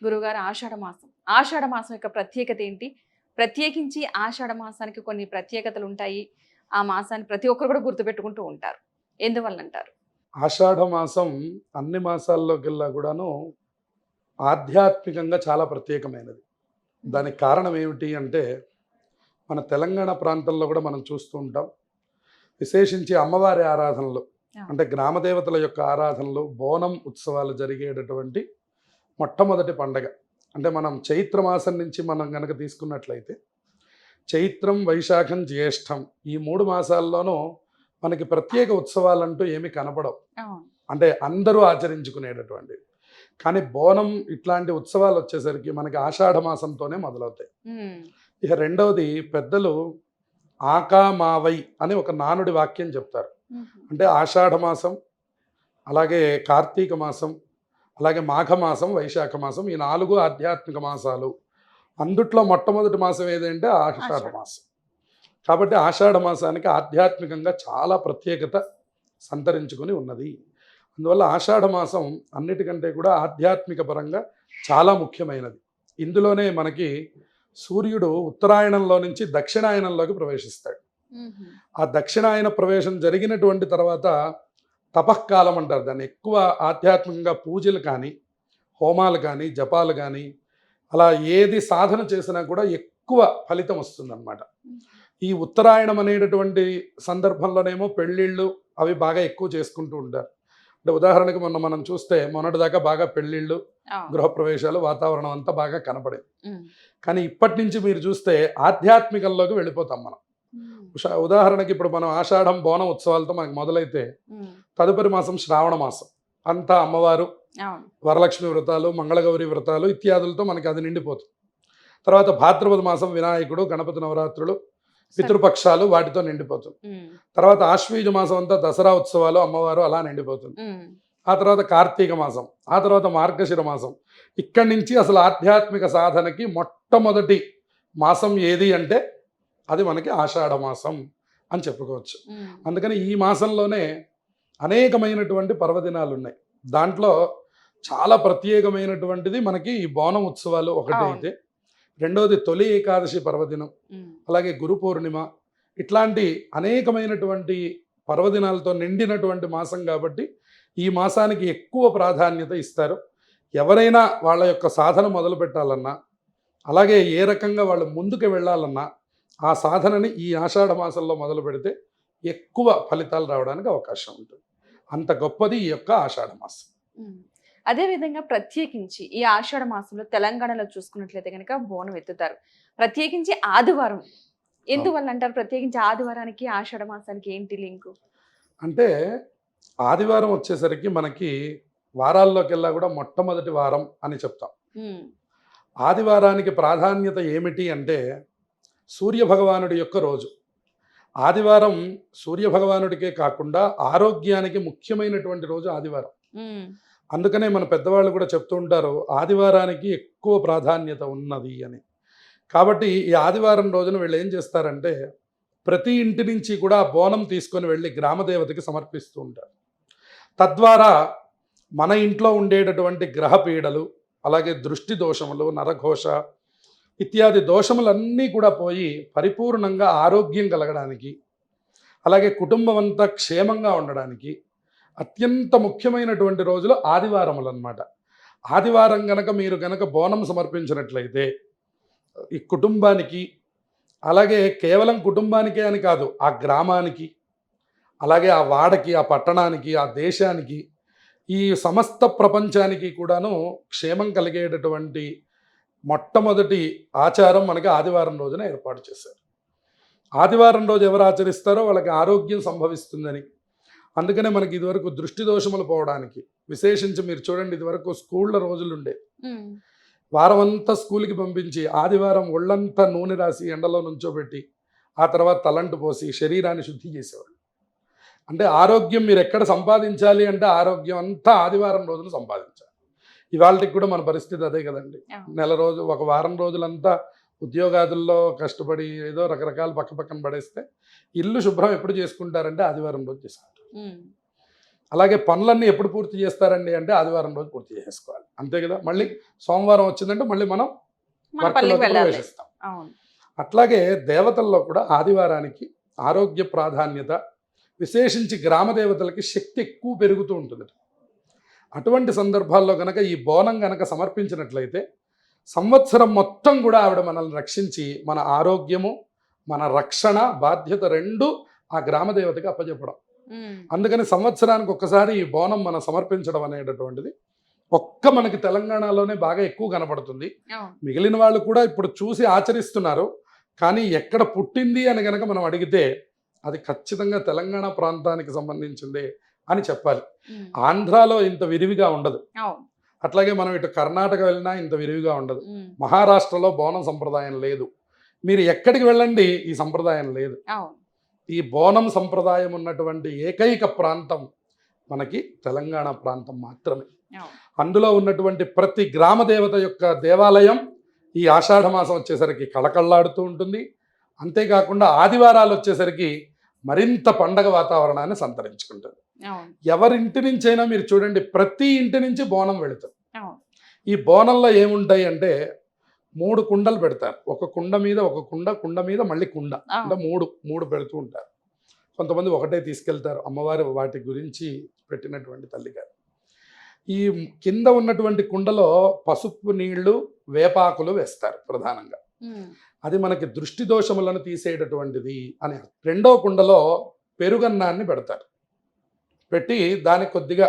గురుగారు ఆషాఢ మాసం. ఆషాఢ మాసం యొక్క ప్రత్యేకత ఏంటి? ప్రత్యేకించి ఆషాఢ మాసానికి కొన్ని ప్రత్యేకతలు ఉంటాయి. ఆ మాసాన్ని ప్రతి ఒక్కరు కూడా గుర్తుపెట్టుకుంటూ ఉంటారు. ఎందువల్లంటారు? ఆషాఢ మాసం అన్ని మాసాల్లోకెల్లా కూడాను ఆధ్యాత్మికంగా చాలా ప్రత్యేకమైనది. హ్మ్. దానికి కారణం ఏమిటి అంటే, మన తెలంగాణ ప్రాంతంలో కూడా మనం చూస్తూ ఉంటాం. విశేషించి అమ్మవారి ఆరాధనలు, ఆ! అంటే గ్రామ దేవతల యొక్క ఆరాధనలు, బోనం ఉత్సవాలు జరిగేటటువంటి మొట్టమొదటి పండగ. అంటే మనం చైత్ర మాసం నుంచి మనం గనక తీసుకున్నట్లయితే, చైత్రం, వైశాఖం, జ్యేష్టం ఈ 3 మాసాల్లోనూ మనకి ప్రత్యేక ఉత్సవాలంటూ ఏమీ కనపడవు. అవును. అంటే అందరూ ఆచరించుకునేటటువంటివి. కానీ బోనం ఇట్లాంటి ఉత్సవాలు వచ్చేసరికి మనకి ఆషాఢ మాసంతోనే మొదలవుతాయి. హ్మ్. ఇక రెండవది, పెద్దలు ఆకా మావై అని ఒక నానుడి వాక్యం చెప్తారు. హుహు. అంటే ఆషాఢ మాసం, అలాగే కార్తీక మాసం, అలాగే మాఘ మాసం, వైశాఖ మాసం ఈ 4 ఆధ్యాత్మిక మాసాలు. అందుట్లో మొట్టమొదటి మాసం ఏదంటే ఆషాఢ ఆషాఢం. మాసం. కాబట్టి ఆషాఢ మాసానికి ఆధ్యాత్మికంగా చాలా ప్రత్యేకత సంతరించుకొని ఉన్నది. అందువల్ల ఆషాఢ మాసం అన్నిటికంటే కూడా ఆధ్యాత్మిక పరంగా చాలా ముఖ్యమైనది. ఇందులోనే మనకి సూర్యుడు ఉత్తరాయణంలో నుంచి దక్షిణాయనంలోకి ప్రవేశిస్తాడు. హుహు. ఆ దక్షిణాయన ప్రవేశం జరిగినటువంటి తర్వాత తపఃకాలం అంటారు దాన్ని. ఎక్కువ ఆధ్యాత్మికంగా పూజలు కానీ, హోమాలు కానీ, జపాలు కానీ, అలా ఏది సాధన చేసినా కూడా ఎక్కువ ఫలితం వస్తుందన్నమాట. ఈ ఉత్తరాయణం అనేటటువంటి సందర్భంలోనేమో పెళ్ళిళ్ళు అవి బాగా ఎక్కువ చేసుకుంటూ ఉంటారు. అంటే ఉదాహరణకు మొన్న మనం చూస్తే మొన్నటిదాకా బాగా పెళ్ళిళ్ళు, అవును. గృహప్రవేశాలు, వాతావరణం అంతా బాగా కనపడేది. హ్మ్. కానీ ఇప్పటి నుంచి మీరు చూస్తే ఆధ్యాత్మికంలోకి వెళ్ళిపోతాం మనం. హ్మ్. ఉదాహరణకి ఇప్పుడు మనం ఆషాఢం బోనం ఉత్సవాలతో మనకు మొదలైతే హ్మ్. తదుపరి మాసం శ్రావణ మాసం. అంతా అమ్మవారు, అవును. వరలక్ష్మి వ్రతాలు, మంగళగౌరి వ్రతాలు ఇత్యాదులతో మనకి అది నిండిపోతుంది. తర్వాత భాద్రపద మాసం వినాయకుడు, గణపతి నవరాత్రులు, పితృపక్షాలు వాటితో నిండిపోతుంది. హ్మ్. తర్వాత ఆశ్వీజ మాసం అంతా దసరా ఉత్సవాలు, అమ్మవారు అలా నిండిపోతుంది. హ్మ్. ఆ తర్వాత కార్తీక మాసం, ఆ తర్వాత మార్గశిర మాసం. ఇక్కడి నుంచి అసలు ఆధ్యాత్మిక సాధనకి మొట్టమొదటి మాసం ఏది అంటే అది మనకి ఆషాఢ మాసం అని చెప్పుకోవచ్చు. హ్మ్. అందుకని ఈ మాసంలోనే అనేకమైనటువంటి పర్వదినాలు ఉన్నాయి. దాంట్లో చాలా ప్రత్యేకమైనటువంటిది మనకి ఈ బోనం ఉత్సవాలు ఒకటి అవును. అయితే, రెండవది తొలి ఏకాదశి పర్వదినం, హ్మ్. అలాగే గురు పూర్ణిమ, ఇట్లాంటి అనేకమైనటువంటి పర్వదినాలతో నిండినటువంటి మాసం కాబట్టి ఈ మాసానికి ఎక్కువ ప్రాధాన్యత ఇస్తారు. ఎవరైనా వాళ్ళ యొక్క సాధన మొదలు పెట్టాలన్నా, అలాగే ఏ రకంగా వాళ్ళు ముందుకు వెళ్ళాలన్నా ఆ సాధనని ఈ ఆషాఢ మాసంలో మొదలు పెడితే ఎక్కువ ఫలితాలు రావడానికి అవకాశం ఉంటుంది. అంత గొప్పది ఈ యొక్క ఆషాఢ మాసం. హ్మ్. అదే విధంగా ప్రత్యేకించి ఈ ఆషాఢ మాసంలో తెలంగాణలో చూసుకున్నట్లయితే గనక బోనం ఎత్తుతారు. ప్రత్యేకించి ఆదివారం. అవును. ఎందువల్లంటారు? ప్రత్యేకించి ఆదివారానికి, ఆషాఢ మాసానికి ఏంటి లింకు? అంటే ఆదివారం వచ్చేసరికి మనకి వారాల్లోకెల్లా కూడా మొట్టమొదటి వారం అని చెప్తాం. హ్మ్. ఆదివారానికి ప్రాధాన్యత ఏమిటి అంటే సూర్యభగవానుడి యొక్క రోజు. ఆదివారం సూర్యభగవానుడికే కాకుండా ఆరోగ్యానికి ముఖ్యమైనటువంటి రోజు ఆదివారం. హ్మ్. అందుకనే మన పెద్దవాళ్ళు కూడా చెప్తూ ఉంటారు ఆదివారానికి ఎక్కువ ప్రాధాన్యత ఉన్నది అని. కాబట్టి ఈ ఆదివారం రోజున వీళ్ళు ఏం చేస్తారంటే ప్రతి ఇంటి నుంచి కూడా బోనం తీసుకొని వెళ్ళి గ్రామదేవతకి సమర్పిస్తూ ఉంటారు. తద్వారా మన ఇంట్లో ఉండేటటువంటి గ్రహ పీడలు, అలాగే దృష్టి దోషములు, నరఘోష ఇత్యాది దోషములన్నీ కూడా పోయి పరిపూర్ణంగా ఆరోగ్యం కలగడానికి, అలాగే కుటుంబం అంతా క్షేమంగా ఉండడానికి అత్యంత ముఖ్యమైనటువంటి రోజులు ఆదివారములన్నమాట. ఆదివారం గనక మీరు గనక బోనం సమర్పించినట్లయితే ఈ కుటుంబానికి, అలాగే కేవలం కుటుంబానికే అని కాదు, ఆ గ్రామానికి, అలాగే ఆ వాడకి, ఆ పట్టణానికి, ఆ దేశానికి, ఈ సమస్త ప్రపంచానికి కూడాను క్షేమం కలిగేటటువంటి మొట్టమొదటి ఆచారం మనకి ఆదివారం రోజున ఏర్పాటు చేశారు. ఆదివారం రోజు ఎవరు ఆచరిస్తారో వాళ్ళకి ఆరోగ్యం సంభవిస్తుందని. అందుకనే మనకి ఇదివరకు దృష్టి దోషములు పోవడానికి, విశేషించి మీరు చూడండి ఇదివరకు స్కూళ్ళ రోజులుండే. హ్మ్. వారమంతా స్కూల్కి పంపించి ఆదివారం ఒళ్ళంతా నూనె రాసి ఎండలో నుంచోబెట్టి ఆ తర్వాత తలంటు పోసి శరీరాన్ని శుద్ధి చేసేవాళ్ళు. అంటే ఆరోగ్యం మీరు ఎక్కడ సంపాదించాలి అంటే ఆరోగ్యం అంతా ఆదివారం రోజున సంపాదించాలి. ఇవాళకి కూడా మన పరిస్థితి అదే కదండి. అవును. నెల రోజు ఒక వారం రోజులంతా ఉద్యోగాదుల్లో కష్టపడి ఏదో రకరకాల పక్క పక్కన పడేస్తే ఇల్లు శుభ్రం ఎప్పుడు చేసుకుంటారంటే ఆదివారం రోజు చేసుకుంటారు. హ్మ్. అలాగే పనులన్నీ ఎప్పుడు పూర్తి చేస్తారండి అంటే ఆదివారం రోజు పూర్తి చేసుకోవాలి, అంతే కదా. మళ్ళీ సోమవారం వచ్చిందంటే మళ్ళీ మనం మన వర్క్లోకి పల్లెకి వెళ్ళాలి. ప్రవేశిస్తాం. అవును. అట్లాగే దేవతల్లో కూడా ఆదివారానికి ఆరోగ్య ప్రాధాన్యత, విశేషించి గ్రామ దేవతలకి శక్తి ఎక్కువ పెరుగుతూ ఉంటుంది. అటువంటి సందర్భాల్లో గనక ఈ బోనం గనక సమర్పించినట్లయితే సంవత్సరం మొత్తం కూడా ఆవిడ మనల్ని రక్షించి మన ఆరోగ్యము, మన రక్షణ బాధ్యత రెండు ఆ గ్రామ దేవతకి అప్పచెప్పడం. అందుకని సంవత్సరానికి ఒక్కసారి ఈ బోనం మనం సమర్పించడం అనేటటువంటిది మనకి తెలంగాణలోనే బాగా ఎక్కువ కనపడుతుంది. మిగిలిన వాళ్ళు కూడా ఇప్పుడు చూసి ఆచరిస్తున్నారు. కానీ ఎక్కడ పుట్టింది అని గనక మనం అడిగితే అది ఖచ్చితంగా తెలంగాణ ప్రాంతానికి సంబంధించింది అని చెప్పాలి. ఆంధ్రాలో ఇంత విరివిగా ఉండదు. అట్లాగే మనం ఇటు కర్ణాటక వెళ్ళినా ఇంత విరివిగా ఉండదు. మహారాష్ట్రలో బోనం సంప్రదాయం లేదు. మీరు ఎక్కడికి వెళ్ళండి ఈ సంప్రదాయం లేదు. ఈ బోనం సంప్రదాయం ఉన్నటువంటి ఏకైక ప్రాంతం మనకి తెలంగాణ ప్రాంతం మాత్రమే. అందులో ఉన్నటువంటి ప్రతి గ్రామ దేవత యొక్క దేవాలయం ఈ ఆషాఢ మాసం వచ్చేసరికి కళకళలాడుతూ ఉంటుంది. అంతేకాకుండా ఆదివారాలు వచ్చేసరికి మరింత పండగ వాతావరణాన్ని సంతరించుకుంటుంది. ఎవరింటి నుంచైనా మీరు చూడండి, ప్రతి ఇంటి నుంచి బోనం వెళుతుంది. ఈ బోనంలో ఏముంటాయి అంటే 3 కుండలు పెడతారు. ఒక కుండ మీద ఒక కుండ మీద మళ్ళీ కుండ, అంటే మూడు పెడుతూ ఉంటారు. కొంతమంది ఒకటే తీసుకెళ్తారు. అమ్మవారి వాటి గురించి పెట్టినటువంటి తల్లిగారు. ఈ కింద ఉన్నటువంటి కుండలో పసుపు నీళ్లు, వేపాకులు వేస్తారు ప్రధానంగా. అది మనకి దృష్టి దోషములను తీసేటటువంటిది అని. రెండో కుండలో పెరుగన్నాన్ని పెడతారు. పెట్టి దానికి కొద్దిగా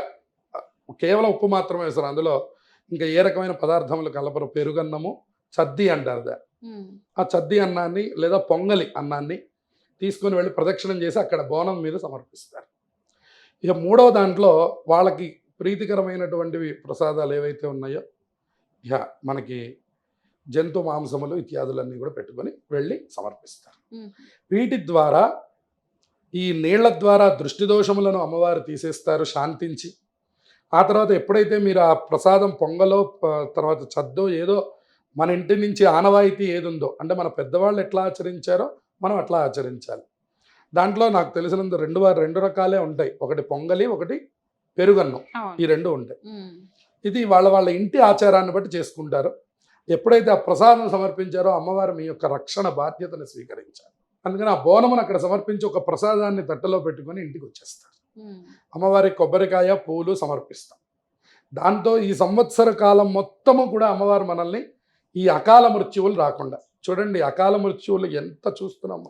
కేవలం ఉప్పు మాత్రమే వేస్తారు. అందులో ఇంకా ఏ రకమైన పదార్థములు కలపరు. పెరుగన్నము, చద్ది అంటారు దాన్ని. ఆ చద్ది అన్నాన్ని లేదా పొంగలి అన్నాన్ని తీసుకొని వెళ్ళి ప్రదక్షిణం చేసి అక్కడ బోనం మీద సమర్పిస్తారు. ఇక మూడవ దాంట్లో వాళ్ళకి ప్రీతికరమైనటువంటివి ప్రసాదాలు ఏవైతే ఉన్నాయో, ఇక మనకి జంతు మాంసములు ఇత్యాదులన్నీ కూడా పెట్టుకొని వెళ్ళి సమర్పిస్తారు. వీటి ద్వారా ఈ నీళ్ల ద్వారా దృష్టి దోషములను అమ్మవారు తీసేస్తారు శాంతించి. ఆ తర్వాత ఎప్పుడైతే మీరు ఆ ప్రసాదం పొంగలో తర్వాత చద్దో ఏదో మన ఇంటి నుంచి ఆనవాయితీ ఏది ఉందో, అంటే మన పెద్దవాళ్ళు ఎట్లా ఆచరించారో మనం అట్లా ఆచరించాలి. దాంట్లో నాకు తెలిసినంత రెండు రకాలే ఉంటాయి. ఒకటి పొంగలి, ఒకటి పెరుగన్నం. ఈ రెండు ఉంటాయి. ఇది వాళ్ళ ఇంటి ఆచారాన్ని బట్టి చేసుకుంటారు. ఎప్పుడైతే ఆ ప్రసాదం సమర్పించారో అమ్మవారు మీ యొక్క రక్షణ బాధ్యతను స్వీకరించారు. అందుకని ఆ బోనమును అక్కడ సమర్పించి ఒక ప్రసాదాన్ని తట్టలో పెట్టుకొని ఇంటికి వచ్చేస్తారు. అమ్మవారి కొబ్బరికాయ, పూలు సమర్పిస్తాం. దాంతో ఈ సంవత్సర కాలం మొత్తము కూడా అమ్మవారు మనల్ని ఈ అకాల మృత్యువులు రాకుండా చూడండి. అకాల మృత్యువులు ఎంత చూస్తున్నాము.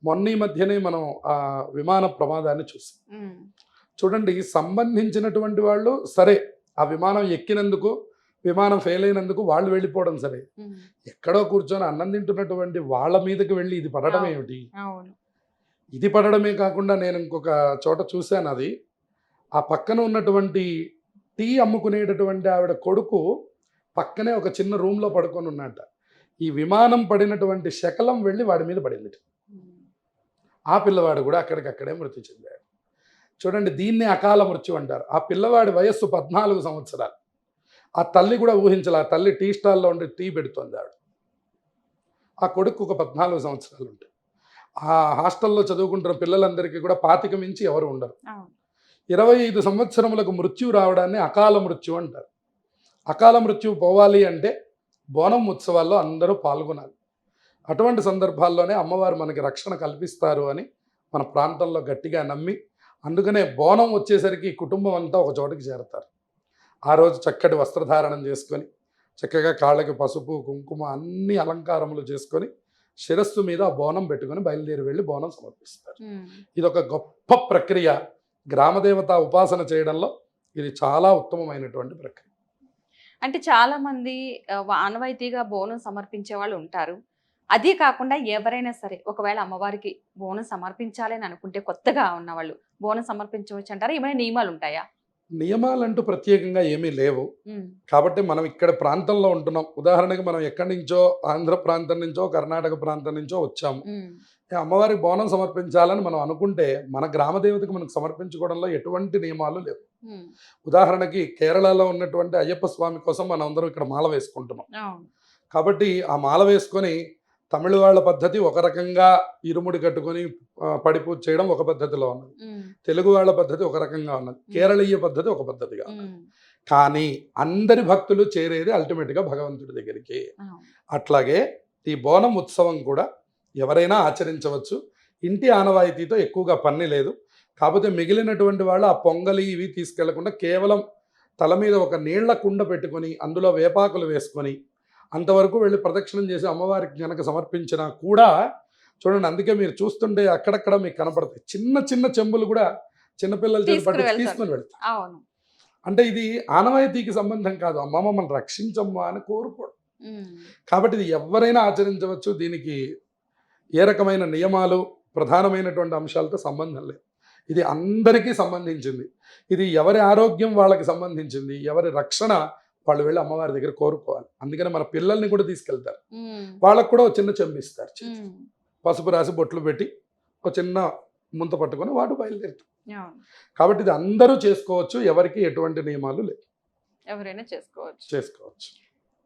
మొన్న ఈ మధ్యనే మనం ఆ విమాన ప్రమాదాన్ని చూసాం. చూడండి, సంబంధించినటువంటి వాళ్ళు సరే, ఆ విమానం ఎక్కినందుకు, విమానం ఫెయిల్ అయినందుకు వాళ్ళు వెళ్ళిపోవడం సరే, ఎక్కడో కూర్చొని అన్నం తింటున్నటువంటి వాళ్ళ మీదకి వెళ్ళి ఇది పడడం ఏమిటి? ఇది పడడమే కాకుండా నేను ఇంకొక చోట చూశాను. అది ఆ పక్కన ఉన్నటువంటి టీ అమ్ముకునేటటువంటి ఆవిడ కొడుకు పక్కనే ఒక చిన్న రూమ్లో పడుకొని ఉన్నట్ట. ఈ విమానం పడినటువంటి శకలం వెళ్ళి వాడి మీద పడింది. ఆ పిల్లవాడు కూడా అక్కడికక్కడే మృతి చెందాడు. చూడండి, దీన్నే అకాల మృత్యు అంటారు. ఆ పిల్లవాడి వయస్సు 14 సంవత్సరాలు. ఆ తల్లి కూడా ఊహించాలి. ఆ తల్లి టీ స్టాల్లో ఉండి టీ పెడుతుంది ఆవిడ. ఆ కొడుకు ఒక 14 సంవత్సరాలు ఉంటాయి. ఆ హాస్టల్లో చదువుకుంటున్న పిల్లలందరికీ కూడా 25 మించి ఎవరు ఉండరు. 25 సంవత్సరములకు మృత్యు రావడాన్ని అకాల మృత్యు అంటారు. అకాల మృత్యు పోవాలి అంటే బోనం ఉత్సవాల్లో అందరూ పాల్గొనాలి. అటువంటి సందర్భాల్లోనే అమ్మవారు మనకి రక్షణ కల్పిస్తారు అని మన ప్రాంతంలో గట్టిగా నమ్మి, అందుకనే బోనం వచ్చేసరికి కుటుంబం అంతా ఒక చోటికి చేరతారు. ఆ రోజు చక్కటి వస్త్రధారణం చేసుకొని, చక్కగా కాళ్ళకి పసుపు, కుంకుమ అన్ని అలంకారములు చేసుకొని, శిరస్సు మీద ఆ బోనం పెట్టుకొని బయలుదేరి వెళ్ళి బోనం సమర్పిస్తారు. ఇది ఒక గొప్ప ప్రక్రియ. గ్రామదేవత ఉపాసన చేయడంలో ఇది చాలా ఉత్తమమైనటువంటి ప్రక్రియ. అంటే చాలా మంది ఆనవాయితీగా బోనం సమర్పించే వాళ్ళు ఉంటారు. అదే కాకుండా ఎవరైనా సరే ఒకవేళ అమ్మవారికి బోనం సమర్పించాలి అని అనుకుంటే, కొత్తగా ఉన్నవాళ్ళు బోనం సమర్పించవచ్చు అంటారా? ఏమైనా నియమాలు ఉంటాయా? నియమాలంటూ ప్రత్యేకంగా ఏమీ లేవు. కాబట్టి మనం ఇక్కడ ప్రాంతంలో ఉంటున్నాం. ఉదాహరణకి మనం ఎక్కడి నుంచో, ఆంధ్ర ప్రాంతం నుంచో, కర్ణాటక ప్రాంతం నుంచో వచ్చాము. అమ్మవారికి బోనం సమర్పించాలని మనం అనుకుంటే మన గ్రామ దేవతకు మనకు సమర్పించుకోవడంలో ఎటువంటి నియమాలు లేవు. ఉదాహరణకి కేరళలో ఉన్నటువంటి అయ్యప్ప స్వామి కోసం మనం అందరం ఇక్కడ మాల వేసుకుంటున్నాం. కాబట్టి ఆ మాల వేసుకొని తమిళ వాళ్ళ పద్ధతి ఒక రకంగా ఇరుముడి కట్టుకొని పడి పూజ చేయడం ఒక పద్ధతిలో ఉన్నది. తెలుగు వాళ్ళ పద్ధతి ఒక రకంగా ఉన్నది. కేరళీయ పద్ధతి ఒక పద్ధతిగా ఉన్నది. కానీ అందరి భక్తులు చేరేది అల్టిమేట్గా భగవంతుడి దగ్గరికి. అట్లాగే ఈ బోనం ఉత్సవం కూడా ఎవరైనా ఆచరించవచ్చు. ఇంటి ఆనవాయితీతో ఎక్కువగా పని లేదు. కాకపోతే మిగిలినటువంటి వాళ్ళు ఆ పొంగలి ఇవి తీసుకెళ్లకుండా కేవలం తల మీద ఒక నీళ్ల కుండ పెట్టుకొని అందులో వేపాకులు వేసుకొని అంతవరకు వెళ్ళి ప్రదక్షిణం చేసి అమ్మవారికి కనుక సమర్పించినా కూడా చూడండి, అందుకే మీరు చూస్తుంటే అక్కడక్కడ మీకు కనపడతాయి చిన్న చిన్న చెంబులు కూడా చిన్నపిల్లలు తీసుకొని వెళ్తారు. అంటే ఇది ఆనవాయితీకి సంబంధం కాదు, అమ్మ మమ్మల్ని రక్షించమ్మా అని కోరుకోవడం. కాబట్టి ఇది ఎవరైనా ఆచరించవచ్చు. దీనికి ఏ రకమైన నియమాలు ప్రధానమైనటువంటి అంశాలతో సంబంధం లేదు. ఇది అందరికీ సంబంధించింది. ఇది ఎవరి ఆరోగ్యం వాళ్ళకి సంబంధించింది. ఎవరి రక్షణ వాళ్ళు వెళ్ళి అమ్మవారి దగ్గర కోరుకోవాలి. అందుకని మన పిల్లల్ని కూడా తీసుకెళ్తారు. వాళ్ళకు కూడా ఒక చిన్న చెంపిస్తారు, పసుపు రాసి బొట్లు పెట్టి ఒక చిన్న ముంత పట్టుకొని వాడు బయలుదేరుతారు. కాబట్టి ఇది అందరూ చేసుకోవచ్చు. ఎవరికి ఎటువంటి నియమాలు లేవు, ఎవరైనా చేసుకోవచ్చు.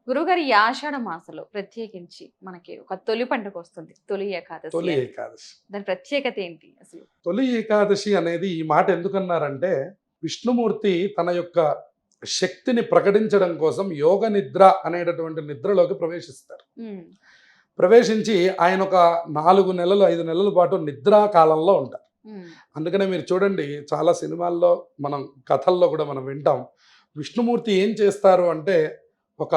గురుగారు, ఈ ఆషాఢ మాసంలో ప్రత్యేకించి మనకి ఒక తొలి పండుగ వస్తుంది, తొలి ఏకాదశి. దాని ప్రత్యేకత ఏంటి అసలు? తొలి ఏకాదశి అనేది ఈ మాట ఎందుకన్నారంటే, విష్ణుమూర్తి తన యొక్క శక్తిని ప్రకటించడం కోసం యోగ నిద్ర అనేటటువంటి నిద్రలోకి ప్రవేశిస్తారు. ప్రవేశించి ఆయన ఒక 4 నెలలు 5 నెలల పాటు నిద్రా కాలంలో ఉంటారు. అందుకనే మీరు చూడండి, చాలా సినిమాల్లో మనం కథల్లో కూడా మనం వింటాం, విష్ణుమూర్తి ఏం చేస్తారు అంటే ఒక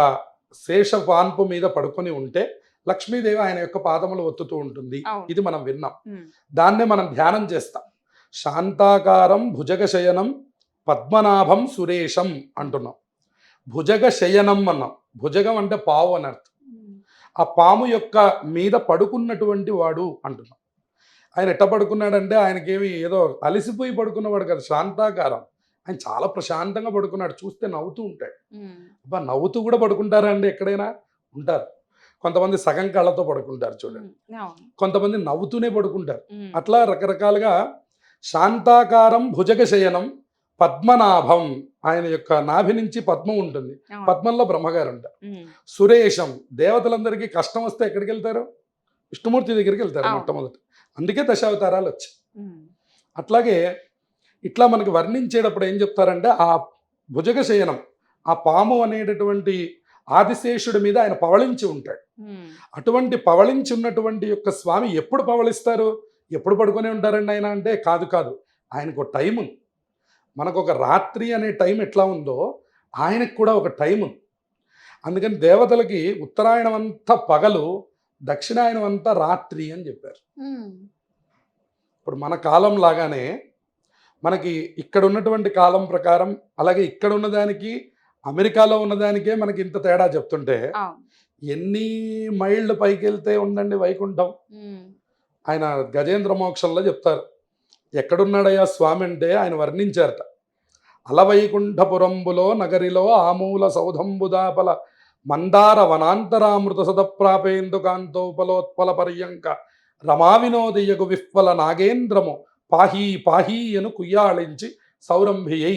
శేషపాన్పు మీద పడుకొని ఉంటే లక్ష్మీదేవి ఆయన యొక్క పాదములు ఒత్తుతూ ఉంటుంది. ఇది మనం విన్నాం. దాన్నే మనం ధ్యానం చేస్తాం. శాంతాకారం భుజగ శయనం పద్మనాభం సురేషం అంటున్నాం. భుజగ శయనం అన్నాం. భుజగం అంటే పావు అని అర్థం. ఆ పాము యొక్క మీద పడుకున్నటువంటి వాడు అంటున్నాం. ఆయన ఎట్ట పడుకున్నాడంటే ఆయనకేమి ఏదో అలసిపోయి పడుకున్నవాడు కదా, శాంతాకారం. ఆయన చాలా ప్రశాంతంగా పడుకున్నాడు. చూస్తే నవ్వుతూ ఉంటాడు. అబ్బా, నవ్వుతూ కూడా పడుకుంటారా అండి? ఎక్కడైనా ఉంటారు. కొంతమంది సగం కళ్ళతో పడుకుంటారు చూడండి, కొంతమంది నవ్వుతూనే పడుకుంటారు. అట్లా రకరకాలుగా శాంతాకారం భుజగ శయనం పద్మనాభం, ఆయన యొక్క నాభి నుంచి పద్మం ఉంటుంది, పద్మంలో బ్రహ్మగారు ఉంటారు. సురేషం, దేవతలందరికీ కష్టం వస్తే ఎక్కడికి వెళ్తారు? విష్ణుమూర్తి దగ్గరికి వెళ్తారు మొట్టమొదటి. అందుకే దశావతారాలు వచ్చాయి. అట్లాగే ఇట్లా మనకి వర్ణించేటప్పుడు ఏం చెప్తారంటే, ఆ భుజగ శయనం, ఆ పాము అనేటటువంటి ఆదిశేషుడి మీద ఆయన పవళించి ఉంటాడు. అటువంటి పవళించి ఉన్నటువంటి యొక్క స్వామి ఎప్పుడు పవళిస్తారు? ఎప్పుడు పడుకొని ఉంటారండి ఆయన అంటే, కాదు, ఆయనకు టైం ఉంది. మనకు ఒక రాత్రి అనే టైం ఎట్లా ఉందో ఆయనకు కూడా ఒక టైం ఉంది. అందుకని దేవతలకి ఉత్తరాయణం అంతా పగలు, దక్షిణాయనం అంతా రాత్రి అని చెప్పారు. ఇప్పుడు మన కాలం లాగానే మనకి ఇక్కడ ఉన్నటువంటి కాలం ప్రకారం, అలాగే ఇక్కడ ఉన్నదానికి అమెరికాలో ఉన్నదానికే మనకి ఇంత తేడా చెప్తుంటే, ఎన్ని మైళ్ళు పైకి వెళ్తే ఉందండి వైకుంఠం. ఆయన గజేంద్ర మోక్షంలో చెప్తారు, ఎక్కడున్నాడయ్యా స్వామి అంటే ఆయన వర్ణించారట. అలవైకుంఠపురంబులో నగరిలో ఆమూల సౌధంబుదాపల మందార వనాంతరామృత సదప్రాపేందు కాంతోపలోత్పల పర్యంక రమావినోదయగు విఫ్వల నాగేంద్రము పాహీ పాహీ అను కుయ్యాళించి సౌరంభియ్యి.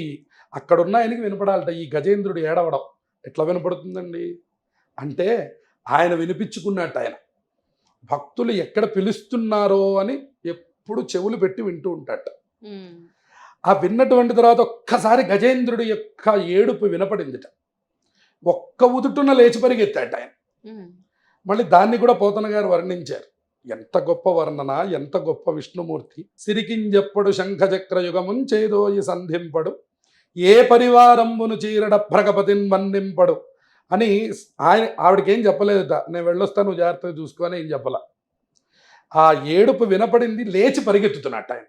అక్కడున్న ఆయనకి వినపడాలట ఈ గజేంద్రుడు ఏడవడం. ఎట్లా వినపడుతుందండి అంటే, ఆయన వినిపించుకున్నట్టు ఆయన భక్తులు ఎక్కడ పిలుస్తున్నారో అని ఎప్పుడు చెవులు పెట్టి వింటూ ఉంటాడట. ఆ విన్నటువంటి తర్వాత ఒక్కసారి గజేంద్రుడి యొక్క ఏడుపు వినపడిందిట. ఒక్క ఉదుటున లేచి పరిగెత్తాట ఆయన. మళ్ళీ దాన్ని కూడా పోతన గారు వర్ణించారు. ఎంత గొప్ప వర్ణన, ఎంత గొప్ప విష్ణుమూర్తి. సిరికింజెప్పుడు శంఖచక్ర యుగమున్ చేదోయి సంధింపడు, ఏ పరివారంబును చీరడ భ్రగపతిన్ మన్నింపడు అని ఆవిడకేం చెప్పలేదట. నేను వెళ్ళొస్తాను, నువ్వు జాగ్రత్తగా చూసుకొని ఏం చెప్పాల. ఆ ఏడుపు వినపడింది, లేచి పరిగెత్తుతున్నట్టు ఆయన.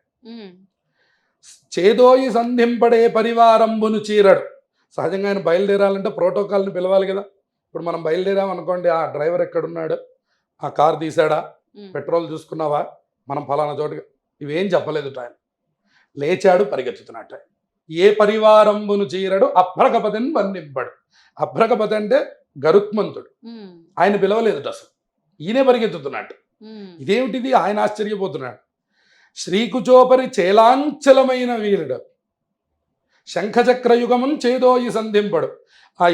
చేదోయి సంధింపడే పరివారంబును చీరడు. సహజంగా ఆయన బయలుదేరాలంటే ప్రోటోకాల్ని పిలవాలి కదా. ఇప్పుడు మనం బయలుదేరామనుకోండి, ఆ డ్రైవర్ ఎక్కడున్నాడు, ఆ కార్ తీసాడా, పెట్రోల్ చూసుకున్నావా, మనం ఫలానా చోటుగా, ఇవేం చెప్పలేదు ఆయన. లేచాడు, పరిగెత్తుతున్నట్టు. ఏ పరివారంబును చీరడు అభ్రగపతిని వర్ణింపడు. అభ్రగపతి అంటే గరుత్మంతుడు. ఆయన పిలవలేదు అసలు, ఈయనే పరిగెత్తుతున్నట్టు. ఇదేమిటిది? ఆయన ఆశ్చర్యపోతున్నాడు. శ్రీకుచోపరి చేలాంచలమైన వీరుడు, శంఖచక్రయుగమున్ చేదోయి సంధింపడు.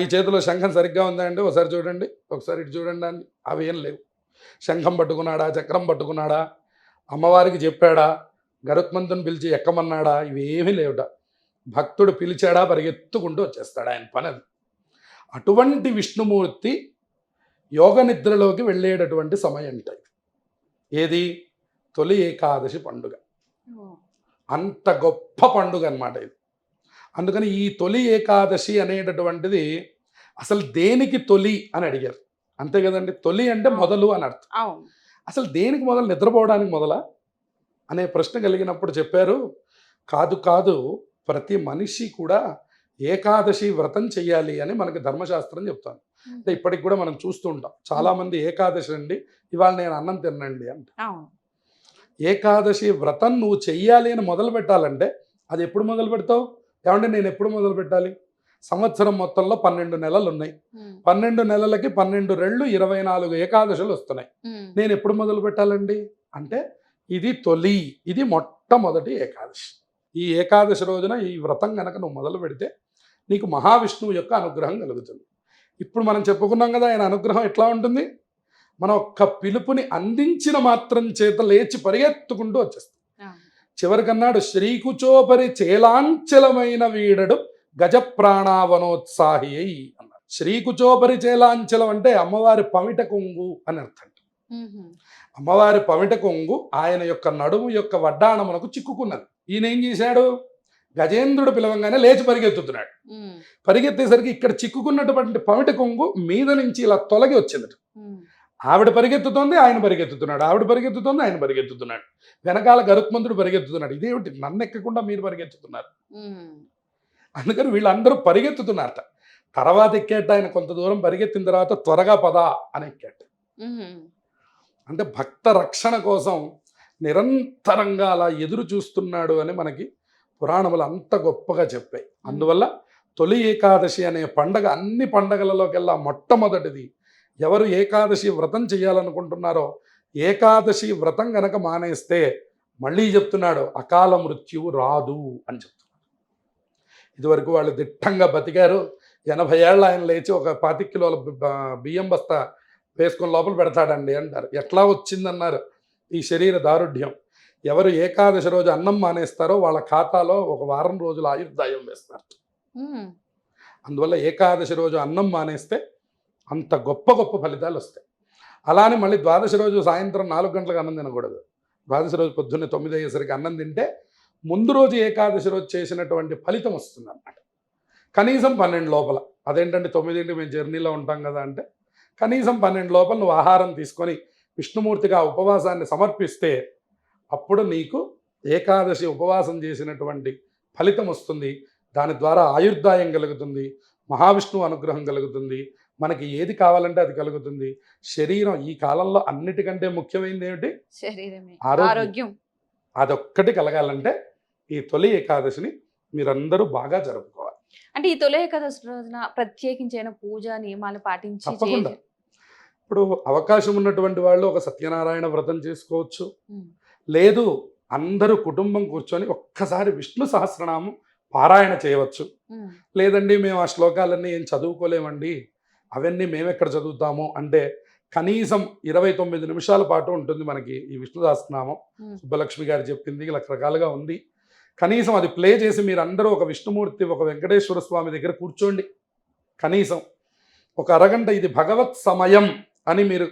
ఈ చేతిలో శంఖం సరిగ్గా ఉందా అండి, ఒకసారి చూడండి, ఒకసారి ఇటు చూడండి అని. అవి ఏం లేవు. శంఖం పట్టుకున్నాడా, చక్రం పట్టుకున్నాడా, అమ్మవారికి చెప్పాడా, గరుత్మంతుని పిలిచి ఎక్కమన్నాడా, ఇవేమీ లేవుట. భక్తుడు పిలిచాడా పరిగెత్తుకుంటూ వచ్చేస్తాడు, ఆయన పని అది. అటువంటి విష్ణుమూర్తి యోగ నిద్రలోకి వెళ్ళేటటువంటి సమయం అంట. ఏది? తొలి ఏకాదశి పండుగ. అంత గొప్ప పండుగ అన్నమాట ఇది. అందుకని ఈ తొలి ఏకాదశి అనేటటువంటిది అసలు దేనికి తొలి అని అడిగారు. అంతే కదండి, తొలి అంటే మొదలు అని అర్థం. అవును. అసలు దేనికి మొదలు? నిద్రపోవడానికి మొదలా అనే ప్రశ్న కలిగినప్పుడు చెప్పారు, కాదు కాదు, ప్రతి మనిషి కూడా ఏకాదశి వ్రతం చెయ్యాలి అని మనకి ధర్మశాస్త్రం చెప్తాను. అంటే ఇప్పటికి కూడా మనం చూస్తూ ఉంటాం, చాలామంది ఏకాదశి అండి ఇవాళ నేను అన్నం తినండి అంటే. అవును. ఏకాదశి వ్రతం నువ్వు చెయ్యాలి అని మొదలు పెట్టాలంటే అది ఎప్పుడు మొదలు పెడతావు? ఏమంటే నేను ఎప్పుడు మొదలు పెట్టాలి? సంవత్సరం మొత్తంలో 12 నెలలు ఉన్నాయి. 12 నెలలకి 12 రెళ్ళు 24 ఏకాదశులు వస్తున్నాయి. నేను ఎప్పుడు మొదలు పెట్టాలండి అంటే ఇది తొలి, ఇది మొట్టమొదటి ఏకాదశి. ఈ ఏకాదశి రోజున ఈ వ్రతం కనుక నువ్వు మొదలు పెడితే నీకు మహావిష్ణువు యొక్క అనుగ్రహం కలుగుతుంది. ఇప్పుడు మనం చెప్పుకున్నాం కదా, ఆయన అనుగ్రహం ఎట్లా ఉంటుంది? మన ఒక్క పిలుపుని అందించిన మాత్రం చేత లేచి పరిగెత్తుకుంటూ వచ్చేస్తాం. చివరికన్నాడు, శ్రీకుచోపరి చేలాంచలమైన వీడడు గజ ప్రాణావనోత్సాహి అన్నాడు. శ్రీకుచోపరి చేలాంచలం అంటే అమ్మవారి పమిట కొంగు అని అర్థం. అమ్మవారి పమిట కొంగు ఆయన యొక్క నడుము యొక్క వడ్డాణమునకు చిక్కుకున్నది. ఈయన ఏం చేశాడు? గజేంద్రుడు పిలవంగానే లేచి పరిగెత్తుతున్నాడు. పరిగెత్తేసరికి ఇక్కడ చిక్కుకున్నటువంటి పమిట కొంగు మీద నుంచి ఇలా తొలగి వచ్చిందట. ఆవిడ పరిగెత్తుతోంది, ఆయన పరిగెత్తుతున్నాడు, ఆవిడ పరిగెత్తుతోంది, ఆయన పరిగెత్తుతున్నాడు, వెనకాల గరుత్మంతుడు పరిగెత్తుతున్నాడు. ఇదేమిటి, నన్ను ఎక్కకుండా మీరు పరిగెత్తుతున్నారు? అందుకని వీళ్ళందరూ పరిగెత్తుతున్నారట. తర్వాత ఎక్కేట ఆయన కొంత దూరం పరిగెత్తిన తర్వాత త్వరగా పదా అని ఎక్కేట. అంటే భక్త రక్షణ కోసం నిరంతరంగా అలా ఎదురు చూస్తున్నాడు అని మనకి పురాణములు అంత గొప్పగా చెప్పాయి. అందువల్ల తొలి ఏకాదశి అనే పండగ అన్ని పండగలలోకెల్లా మొట్టమొదటిది. ఎవరు ఏకాదశి వ్రతం చేయాలనుకుంటున్నారో ఏకాదశి వ్రతం గనక మానేస్తే మళ్ళీ చెప్తున్నాడు అకాల మృత్యువు రాదు అని చెప్తున్నాడు. ఇదివరకు వాళ్ళు దిట్టంగా బతికారు, 80 ఏళ్ళు ఆయన లేచి ఒక 25 కిలోల బియ్యం బస్తా వేసుకొని లోపల పెడతాడండి అంటారు. ఎట్లా వచ్చిందన్నారు ఈ శరీర దారుఢ్యం? ఎవరు ఏకాదశి రోజు అన్నం మానేస్తారో వాళ్ళ ఖాతాలో ఒక వారం రోజుల ఆయుర్దాయం వేస్తారు. అందువల్ల ఏకాదశి రోజు అన్నం మానేస్తే అంత గొప్ప గొప్ప ఫలితాలు వస్తాయి. అలానే మళ్ళీ ద్వాదశి రోజు సాయంత్రం 4 గంటలకు అన్నం తినకూడదు. ద్వాదశి రోజు పొద్దున్నే 9 అయ్యేసరికి అన్నం తింటే ముందు రోజు ఏకాదశి రోజు చేసినటువంటి ఫలితం వస్తుంది అన్నమాట. కనీసం 12 లోపల. అదేంటంటే 9ంటికి మేము జర్నీలో ఉంటాం కదా అంటే కనీసం 12 లోపల నువ్వు ఆహారం తీసుకొని విష్ణుమూర్తిగా ఉపవాసాన్ని సమర్పిస్తే అప్పుడు నీకు ఏకాదశి ఉపవాసం చేసినటువంటి ఫలితం వస్తుంది. దాని ద్వారా ఆయుర్దాయం కలుగుతుంది, మహావిష్ణువు అనుగ్రహం కలుగుతుంది, మనకి ఏది కావాలంటే అది కలుగుతుంది. శరీరం ఈ కాలంలో అన్నిటికంటే ముఖ్యమైనది ఏమిటి? శరీరమే, ఆరోగ్యం. అదొక్కటి కలగాలంటే ఈ తొలి ఏకాదశిని మీరందరూ బాగా జరుపుకోవాలి. అంటే ఈ తొలి ఏకాదశి రోజున ప్రత్యేకించిన పూజ నియమాలు పాటించి తప్పకుండా. ఇప్పుడు అవకాశం ఉన్నటువంటి వాళ్ళు ఒక సత్యనారాయణ వ్రతం చేసుకోవచ్చు. లేదు అందరూ కుటుంబం కూర్చొని ఒక్కసారి విష్ణు సహస్రనామం పారాయణ చేయవచ్చు. లేదండి మేము ఆ శ్లోకాలన్నీ ఏం చదువుకోలేమండి, అవన్నీ మేమెక్కడ చదువుతాము అంటే కనీసం 29 నిమిషాల పాటు ఉంటుంది మనకి ఈ విష్ణు సహస్రనామం. సుబ్బలక్ష్మి గారు చెప్పింది రకరకాలుగా ఉంది. కనీసం అది ప్లే చేసి మీరందరూ ఒక విష్ణుమూర్తి, ఒక వెంకటేశ్వర స్వామి దగ్గర కూర్చోండి. కనీసం ఒక అరగంట ఇది భగవత్ సమయం అని మీరు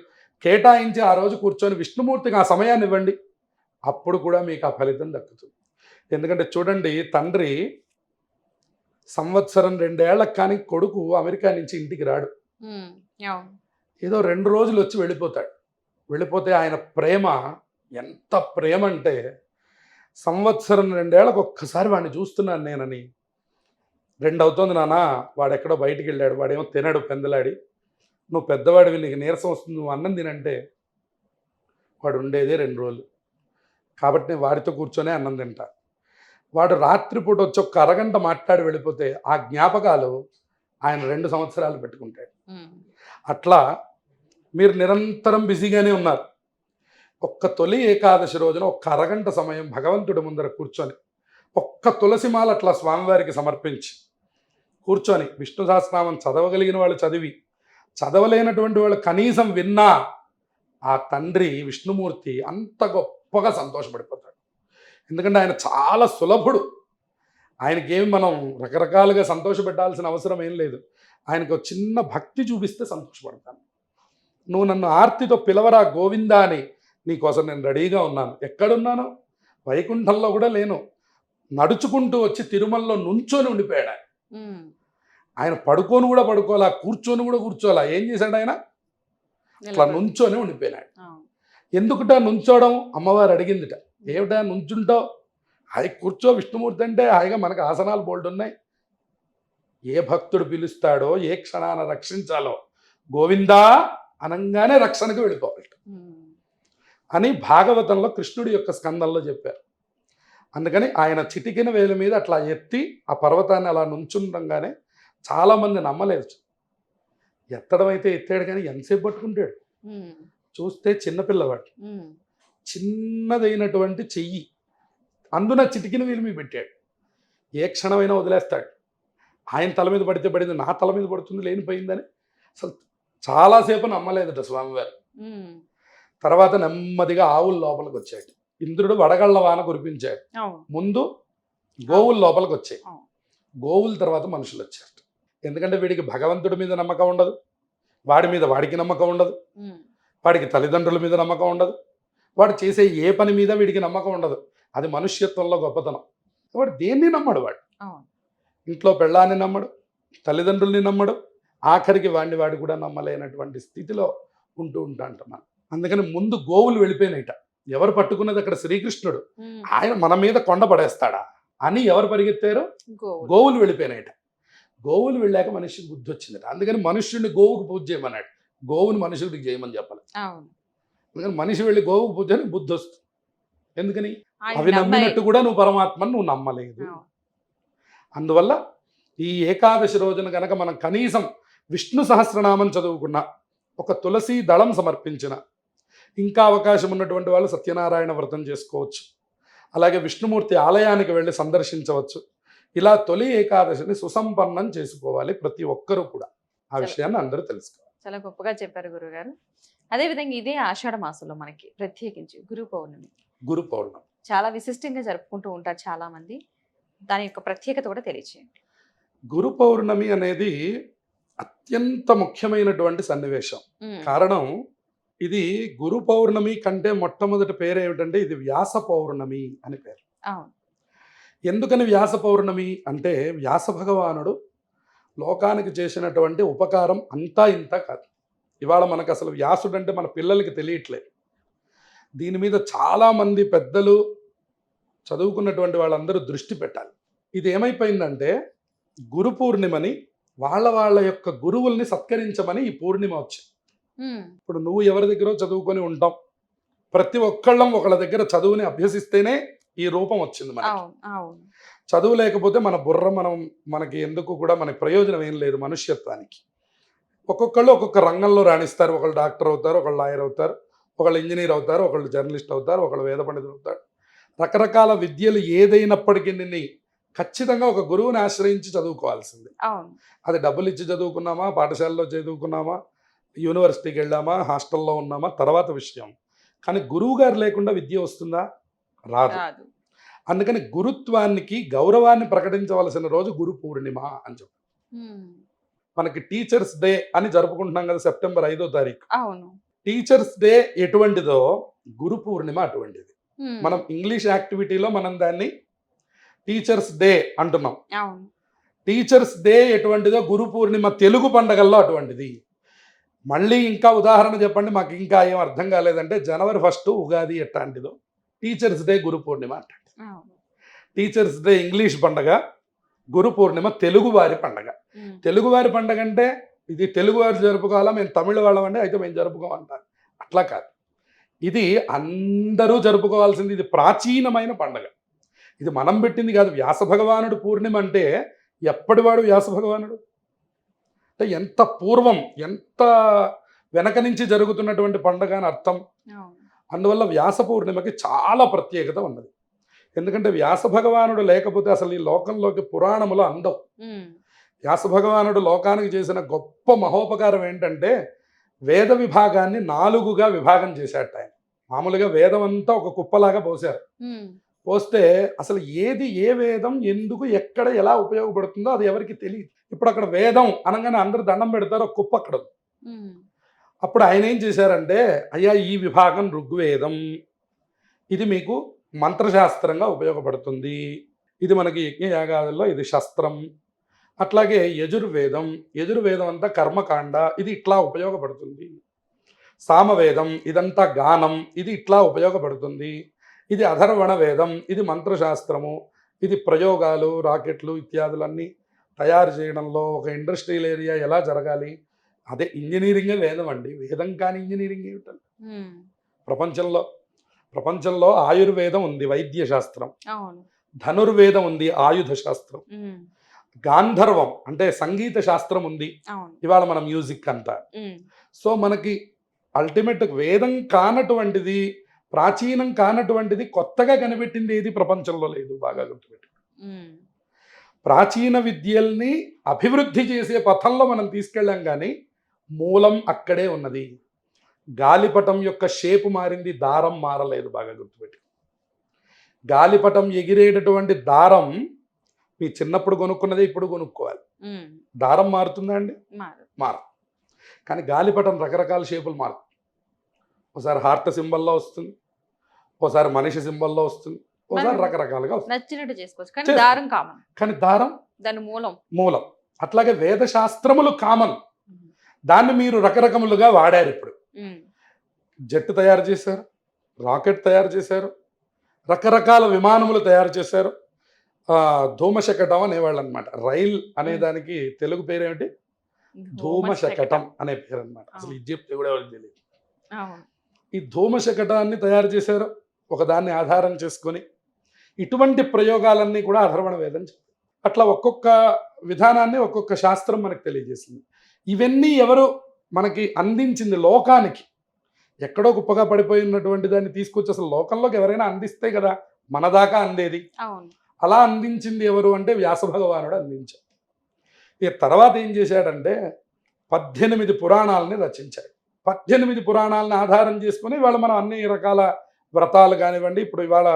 కేటాయించి ఆ రోజు కూర్చొని విష్ణుమూర్తికి ఆ సమయాన్ని ఇవ్వండి. అప్పుడు కూడా మీకు ఆ ఫలితం దక్కుతుంది. ఎందుకంటే చూడండి, తండ్రి సంవత్సరం 2 ఏళ్లకు కానీ కొడుకు అమెరికా నుంచి ఇంటికి రాడు. ఏదో 2 రోజులు వచ్చి వెళ్ళిపోతాడు. వెళ్ళిపోతే ఆయన ప్రేమ ఎంత ప్రేమ అంటే సంవత్సరం 2 ఏళ్లకు ఒక్కసారి వాడిని చూస్తున్నాను నేనని. 2 అవుతుంది నాన్న, వాడు ఎక్కడో బయటికి వెళ్ళాడు, వాడేమో తినడు పెందలాడి, నువ్వు పెద్దవాడివి నీకు నీరసం వస్తుంది, నువ్వు అన్నం తినంటే వాడు ఉండేదే 2 రోజులు. కాబట్టి నేను వాడితో కూర్చొనే అన్నం తింటా. వాడు రాత్రిపూట వచ్చి ఒక్క అరగంట మాట్లాడి వెళ్ళిపోతే ఆ జ్ఞాపకాలు ఆయన 2 సంవత్సరాలు పెట్టుకుంటాడు. అట్లా మీరు నిరంతరం బిజీగానే ఉన్నారు. ఒక్క తొలి ఏకాదశి రోజున ఒక్క అరగంట సమయం భగవంతుడి ముందర కూర్చొని ఒక్క తులసిమాల అట్లా స్వామివారికి సమర్పించి కూర్చొని విష్ణు సహస్రనామం చదవగలిగిన వాళ్ళు చదివి, చదవలేనటువంటి వాళ్ళు కనీసం విన్నా ఆ తండ్రి విష్ణుమూర్తి అంత గొప్పగా సంతోషపడిపోతాడు. ఎందుకంటే ఆయన చాలా సులభుడు. ఆయనకేమి మనం రకరకాలుగా సంతోషపెట్టాల్సిన అవసరం ఏం లేదు. ఆయనకు ఒక చిన్న భక్తి చూపిస్తే సంతోషపడతాను. నువ్వు నన్ను ఆర్తితో పిలవరా గోవిందా అని, నీకోసం నేను రెడీగా ఉన్నాను. ఎక్కడున్నాను? వైకుంఠంలో కూడా లేను. నడుచుకుంటూ వచ్చి తిరుమలలో నుంచొని ఉండిపోయాడు ఆయన. ఉమ్. ఆయన పడుకొని కూడా పడుకోవాలా, కూర్చొని కూడా కూర్చోవాలా. ఏం చేశాడు ఆయన? అట్లా నిలబడి. నుంచొని ఉండిపోయినాడు. అవును. ఎందుకుటా నుంచోవడం? అమ్మవారు అడిగిందిట. ఏమిటా నుంచుంటావు? హాయి కూర్చో, విష్ణుమూర్తి అంటే హాయిగా మనకు ఆసనాలు బోల్డ్ ఉన్నాయి. ఏ భక్తుడు పిలుస్తాడో, ఏ క్షణాన రక్షించాలో గోవిందా అనంగానే రక్షణకు వెళ్ళిపోవాలి ఉమ్. అని భాగవతంలో కృష్ణుడి యొక్క స్కందంలో చెప్పారు. అందుకని ఆయన చిటికిన వేల మీద అట్లా ఎత్తి ఆ పర్వతాన్ని అలా నుంచుండగానే చాలామంది నమ్మలేదు. ఎత్తడం అయితే ఎత్తాడు, కానీ ఎంతసేపు పట్టుకుంటాడు? ఉమ్. చూస్తే చిన్నపిల్లవాడు, ఉమ్. చిన్నదైనటువంటి చెయ్యి అందున చిటికిన వేలు మీద పెట్టాడు. ఏ క్షణమైనా వదిలేస్తాడు. ఆయన తల మీద పడితే పడింది, నా తల మీద పడుతుంది లేనిపోయిందని అసలు చాలాసేపు నమ్మలేదట స్వామివారు. ఉమ్. తర్వాత నెమ్మదిగా ఆవుల లోపలికి వచ్చాడు. ఇంద్రుడు వడగళ్ల వాన కురిపించాడు. అవును. ముందు గోవుల లోపలికి వచ్చాయి. అవును. గోవుల తర్వాత మనుషులు వచ్చారు. ఎందుకంటే వీడికి భగవంతుడి మీద నమ్మకం ఉండదు, వాడి మీద వాడికి నమ్మకం ఉండదు, ఉమ్. వాడికి తల్లిదండ్రుల మీద నమ్మకం ఉండదు, వాడు చేసే ఏ పని మీద వీడికి నమ్మకం ఉండదు. అది మనుష్యత్వంలో గొప్పతనం. వాడు దేన్ని నమ్మడు. వాడు అవును. ఇంట్లో పెళ్ళాన్ని నమ్మడు, తల్లిదండ్రుల్ని నమ్మడు, ఆఖరికి వాడు కూడా నమ్మలేనటువంటి స్థితిలో ఉంటూ అంటున్నాను. అందుకని ముందు గోవులు వెళ్ళిపోయినాయిట. ఎవరు పట్టుకున్నది అక్కడ? శ్రీకృష్ణుడు. ఉమ్. ఆయన మన మీద కొండ పడేస్తాడా అని ఎవరు పరిగెత్తారు? గోవులు. గోవులు వెళ్ళిపోయినాయిట. గోవులు వెళ్ళాక మనిషికి బుద్ధి వచ్చిందట. అందుకని మనుష్యుడిని గోవుకు పూజ చేయమన్నాడు, గోవుని మనుషుడికి చేయమని చెప్పాలి. అవును. అందుకని మనిషి వెళ్ళి గోవుకు పూజ అని బుద్ధి వస్తుంది. ఎందుకని? ఆయన అవి నమ్మే- నమ్మినట్టు కూడా నువ్వు పరమాత్మను నువ్వు నమ్మలేదు. అవును. అందువల్ల ఈ ఏకాదశి రోజున కనుక మనం కనీసం విష్ణు సహస్రనామం చదువుకున్న, ఒక తులసి దళం సమర్పించిన, ఇంకా అవకాశం ఉన్నటువంటి వాళ్ళు సత్యనారాయణ వ్రతం చేసుకోవచ్చు. అలాగే విష్ణుమూర్తి ఆలయానికి వెళ్ళి సందర్శించవచ్చు. ఇలా తొలి ఏకాదశిని సుసంపన్నం చేసుకోవాలి ప్రతి ఒక్కరూ కూడా. ఆ విషయాన్ని అందరూ తెలుసుకోవాలి. చాలా గొప్పగా చెప్పారు గురుగారు. అదేవిధంగా ఇదే ఆషాఢ మాసంలో మనకి ప్రత్యేకించి గురు పౌర్ణమి గురు పౌర్ణమి చాలా విశిష్టంగా జరుపుకుంటూ ఉంటారు చాలా మంది. దాని యొక్క ప్రత్యేకత కూడా తెలియచేయండి. గురు పౌర్ణమి అనేది అత్యంత ముఖ్యమైనటువంటి సన్నివేశం. ఉమ్. కారణం, ఇది గురు పౌర్ణమి కంటే మొట్టమొదటి పేరు ఏమిటంటే ఇది వ్యాస పౌర్ణమి అని పేరు. అవును. ఎందుకని వ్యాస పౌర్ణమి అంటే, వ్యాస భగవానుడు లోకానికి చేసినటువంటి ఉపకారం అంతా ఇంత కాదు. ఇవాళ మనకు అసలు వ్యాసుడు అంటే మన పిల్లలకి తెలియట్లేదు. దీని మీద చాలామంది పెద్దలు, చదువుకున్నటువంటి వాళ్ళందరూ దృష్టి పెట్టాలి. ఇది ఏమైపోయిందంటే, గురు పూర్ణిమని వాళ్ళ యొక్క గురువుల్ని సత్కరించమని ఈ పూర్ణిమ వచ్చింది. ఉమ్. ఇప్పుడు నువ్వు ఎవరి దగ్గర చదువుకొని ఉంటాం, ప్రతి ఒక్కళ్ళం ఒకళ్ళ దగ్గర చదువుని అభ్యసిస్తేనే ఈ రూపం వచ్చింది మనకి. అవును. అవును. చదువు లేకపోతే మన బుర్ర మనకి ఎందుకు కూడా మనకి ప్రయోజనం ఏం లేదు మనుష్యత్వానికి. ఒక్కొక్కళ్ళు ఒక్కొక్క రంగంలో రాణిస్తారు. ఒకళ్ళు డాక్టర్ అవుతారు, ఒకళ్ళు లాయర్ అవుతారు, ఒకళ్ళు ఇంజనీర్ అవుతారు, ఒకళ్ళు జర్నలిస్ట్ అవుతారు, ఒకళ్ళు వేద పండితులు అవుతారు. రకరకాల విద్యలు ఏదైనప్పటికీ ఖచ్చితంగా ఒక గురువుని ఆశ్రయించి చదువుకోవాల్సిందే. అవును. అది డబ్బులు ఇచ్చి చదువుకున్నామా, పాఠశాలలో చదువుకున్నామా, యూనివర్సిటీకి వెళ్ళామా, హాస్టల్లో ఉన్నామా తర్వాత విషయం. కానీ గురువు గారు లేకుండా విద్య వస్తుందా? రాదు. రాదు. అందుకని గురుత్వానికి గౌరవాన్ని ప్రకటించవలసిన రోజు గురు పూర్ణిమ అని చెప్పి, ఉమ్. మనకి టీచర్స్ డే అని జరుపుకుంటున్నాం కదా సెప్టెంబర్ 5వ తారీఖు. అవును. టీచర్స్ డే ఎటువంటిదో గురు పూర్ణిమ అటువంటిది. ఉమ్. మనం ఇంగ్లీష్ యాక్టివిటీలో మనం దాన్ని టీచర్స్ డే అంటున్నాం. అవును. టీచర్స్ డే ఎటువంటిదో గురు పూర్ణిమ తెలుగు పండగల్లో అటువంటిది. మళ్ళీ ఇంకా ఉదాహరణ చెప్పండి, మాకు ఇంకా ఏం అర్థం కాలేదంటే, జనవరి 1 ఉగాది ఎట్లాంటిదో టీచర్స్ డే గురు పూర్ణిమ అంటే. అవును. టీచర్స్ డే ఇంగ్లీష్ పండగ, గురు పూర్ణిమ తెలుగువారి పండగ. ఉమ్. తెలుగువారి పండగ అంటే ఇది తెలుగువారు జరుపుకోవాలా, మేము తమిళ వాళ్ళమంటే అయితే మేము జరుపుకోమంటారు. అట్లా కాదు, ఇది అందరూ జరుపుకోవాల్సింది. ఇది ప్రాచీనమైన పండగ. ఇది మనం పెట్టింది కాదు. వ్యాస భగవానుడు పూర్ణిమ అంటే ఎప్పటివాడు వ్యాస భగవానుడు అంటే ఎంత పూర్వం, ఎంత వెనక నుంచి జరుగుతున్నటువంటి పండగ అని అర్థం. అవును. అందువల్ల వ్యాస పూర్ణిమకి చాలా ప్రత్యేకత ఉన్నది. ఎందుకంటే వ్యాస భగవానుడు లేకపోతే అసలు ఈ లోకంలోకి పురాణములు అందవు. ఉమ్. వ్యాస భగవానుడు లోకానికి చేసిన గొప్ప మహోపకారం ఏంటంటే, వేద విభాగాన్ని 4గా విభాగం చేశాట ఆయన. మామూలుగా వేదం అంతా ఒక కుప్పలాగా పోశారు. పోస్తే అసలు ఏది ఏ వేదం ఎందుకు ఎక్కడ ఎలా ఉపయోగపడుతుందో అది ఎవరికి తెలియదు. ఇప్పుడు అక్కడ వేదం అనగానే అందరు దండం పెడతారు, ఒక కుప్ప అక్కడ ఉంది. అప్పుడు ఆయన ఏం చేశారంటే, అయ్యా ఈ విభాగం ఋగ్వేదం, ఇది మీకు మంత్రశాస్త్రంగా ఉపయోగపడుతుంది, ఇది మనకి యజ్ఞయాగాదుల్లో ఇది శస్త్రం. అట్లాగే యజుర్వేదం అంతా కర్మకాండ, ఇది ఇట్లా ఉపయోగపడుతుంది. సామవేదం ఇదంతా గానం, ఇది ఇట్లా ఉపయోగపడుతుంది. ఇది అధర్వణ వేదం, ఇది మంత్రశాస్త్రము, ఇది ప్రయోగాలు, రాకెట్లు ఇత్యాదులన్నీ తయారు చేయడంలో ఒక ఇండస్ట్రియల్ ఏరియా ఎలా జరగాలి, అదే ఇంజనీరింగే వేదం అండి. వేదం కాని ఇంజనీరింగ్ ఏమిటండి? ప్రపంచంలో ఆయుర్వేదం ఉంది, వైద్య శాస్త్రం. ధనుర్వేదం ఉంది, ఆయుధ శాస్త్రం. గాంధర్వం అంటే సంగీత శాస్త్రం ఉంది, ఇవాళ మన మ్యూజిక్ అంతా. సో మనకి అల్టిమేట్ వేదం కానటువంటిది, ప్రాచీనం కానటువంటిది, కొత్తగా కనిపెట్టింది ఏది ప్రపంచంలో లేదు. బాగా గుర్తుపెట్టి, ప్రాచీన విద్యల్ని అభివృద్ధి చేసే పథంలో మనం తీసుకెళ్ళాం, కానీ మూలం అక్కడే ఉన్నది. గాలిపటం యొక్క షేపు మారింది, దారం మారలేదు. బాగా గుర్తుపెట్టి, గాలిపటం ఎగిరేటటువంటి దారం మీ చిన్నప్పుడు కొనుక్కున్నదే ఇప్పుడు కొనుక్కోవాలి. దారం మారుతుందా అండి? మారదు. కానీ గాలిపటం రకరకాల షేపులు మారుతుంది. ఒకసారి హార్ట్ సింబల్లో వస్తుంది, ఒకసారి మనిషి సింబల్లో వస్తుంది, ఒకసారి రకరకాలుగా నచ్చినట్టు చేసుకోవచ్చు. కానీ దారం కామన్. కానీ దారం దాని మూలం. అట్లాగే వేద శాస్త్రములు కామన్, దాన్ని మీరు రకరకములుగా వాడారు. ఇప్పుడు జెట్ తయారు చేశారు, రాకెట్ తయారు చేశారు, రకరకాల విమానములు తయారు చేశారు. ధూమశకటం అనేవాళ్ళు అనమాట. రైల్ అనే దానికి తెలుగు పేరేమిటి? ధూమశకటం అనే పేరు అనమాట. అసలు ఇది చెప్తే కూడా ఎవరికి తెలియదు. ఈ ధూమశకటాన్ని తయారు చేశారు, ఒకదాన్ని ఆధారం చేసుకొని. ఇటువంటి ప్రయోగాలన్నీ కూడా అధర్వణ వేదం చెప్పారు. అట్లా ఒక్కొక్క విధానాన్ని ఒక్కొక్క శాస్త్రం మనకు తెలియజేసింది. ఇవన్నీ ఎవరు మనకి అందించింది? లోకానికి. ఎక్కడో కుప్పగా పడిపోయినటువంటి దాన్ని తీసుకొచ్చి అసలు లోకంలోకి ఎవరైనా అందిస్తే కదా మన దాకా అందేది. అలా అందించింది ఎవరు అంటే వ్యాస భగవానుడు అందించాడు. ఇక తర్వాత ఏం చేశాడంటే 18 పురాణాలని రచించాడు. 18 పురాణాలను ఆధారం చేసుకుని ఇవాళ మనం అన్ని రకాల వ్రతాలు కానివ్వండి, ఇప్పుడు ఇవాళ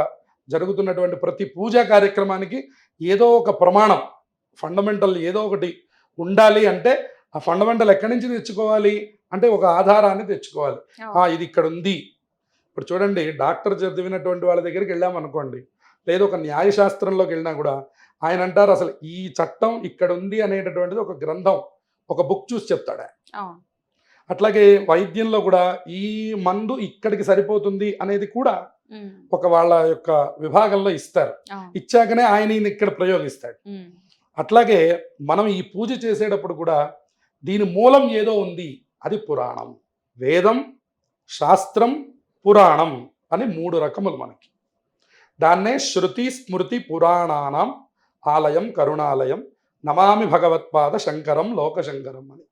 జరుగుతున్నటువంటి ప్రతి పూజా కార్యక్రమానికి ఏదో ఒక ప్రమాణం, ఫండమెంటల్ ఏదో ఒకటి ఉండాలి. అంటే ఆ ఫండమెంటల్ ఎక్కడి నుంచి తెచ్చుకోవాలి అంటే ఒక ఆధారాన్ని తెచ్చుకోవాలి. ఇది ఇక్కడ ఉంది. ఇప్పుడు చూడండి, డాక్టర్ చదివినటువంటి వాళ్ళ దగ్గరికి వెళ్ళామనుకోండి, లేదా ఒక న్యాయశాస్త్రంలోకి వెళ్ళినా కూడా ఆయన అంటారు అసలు ఈ చట్టం ఇక్కడ ఉంది అనేటటువంటిది ఒక గ్రంథం, ఒక బుక్ చూసి చెప్తాడు. అట్లాగే వైద్యంలో కూడా ఈ మందు ఇక్కడికి సరిపోతుంది అనేది కూడా ఒక వాళ్ళ యొక్క విభాగంలో ఇస్తారు. ఇచ్చాకనే ఆయన ఇక్కడ ప్రయోగిస్తాడు. అట్లాగే మనం ఈ పూజ చేసేటప్పుడు కూడా దీని మూలం ఏదో ఉంది, అది పురాణం. వేదం, శాస్త్రం, పురాణం అని 3 రకములు మనకి. దాన్నే శృతి స్మృతి పురాణానాం ఆలయం కరుణాలయం నమామి భగవత్పాద శంకరం లోకశంకరం అని.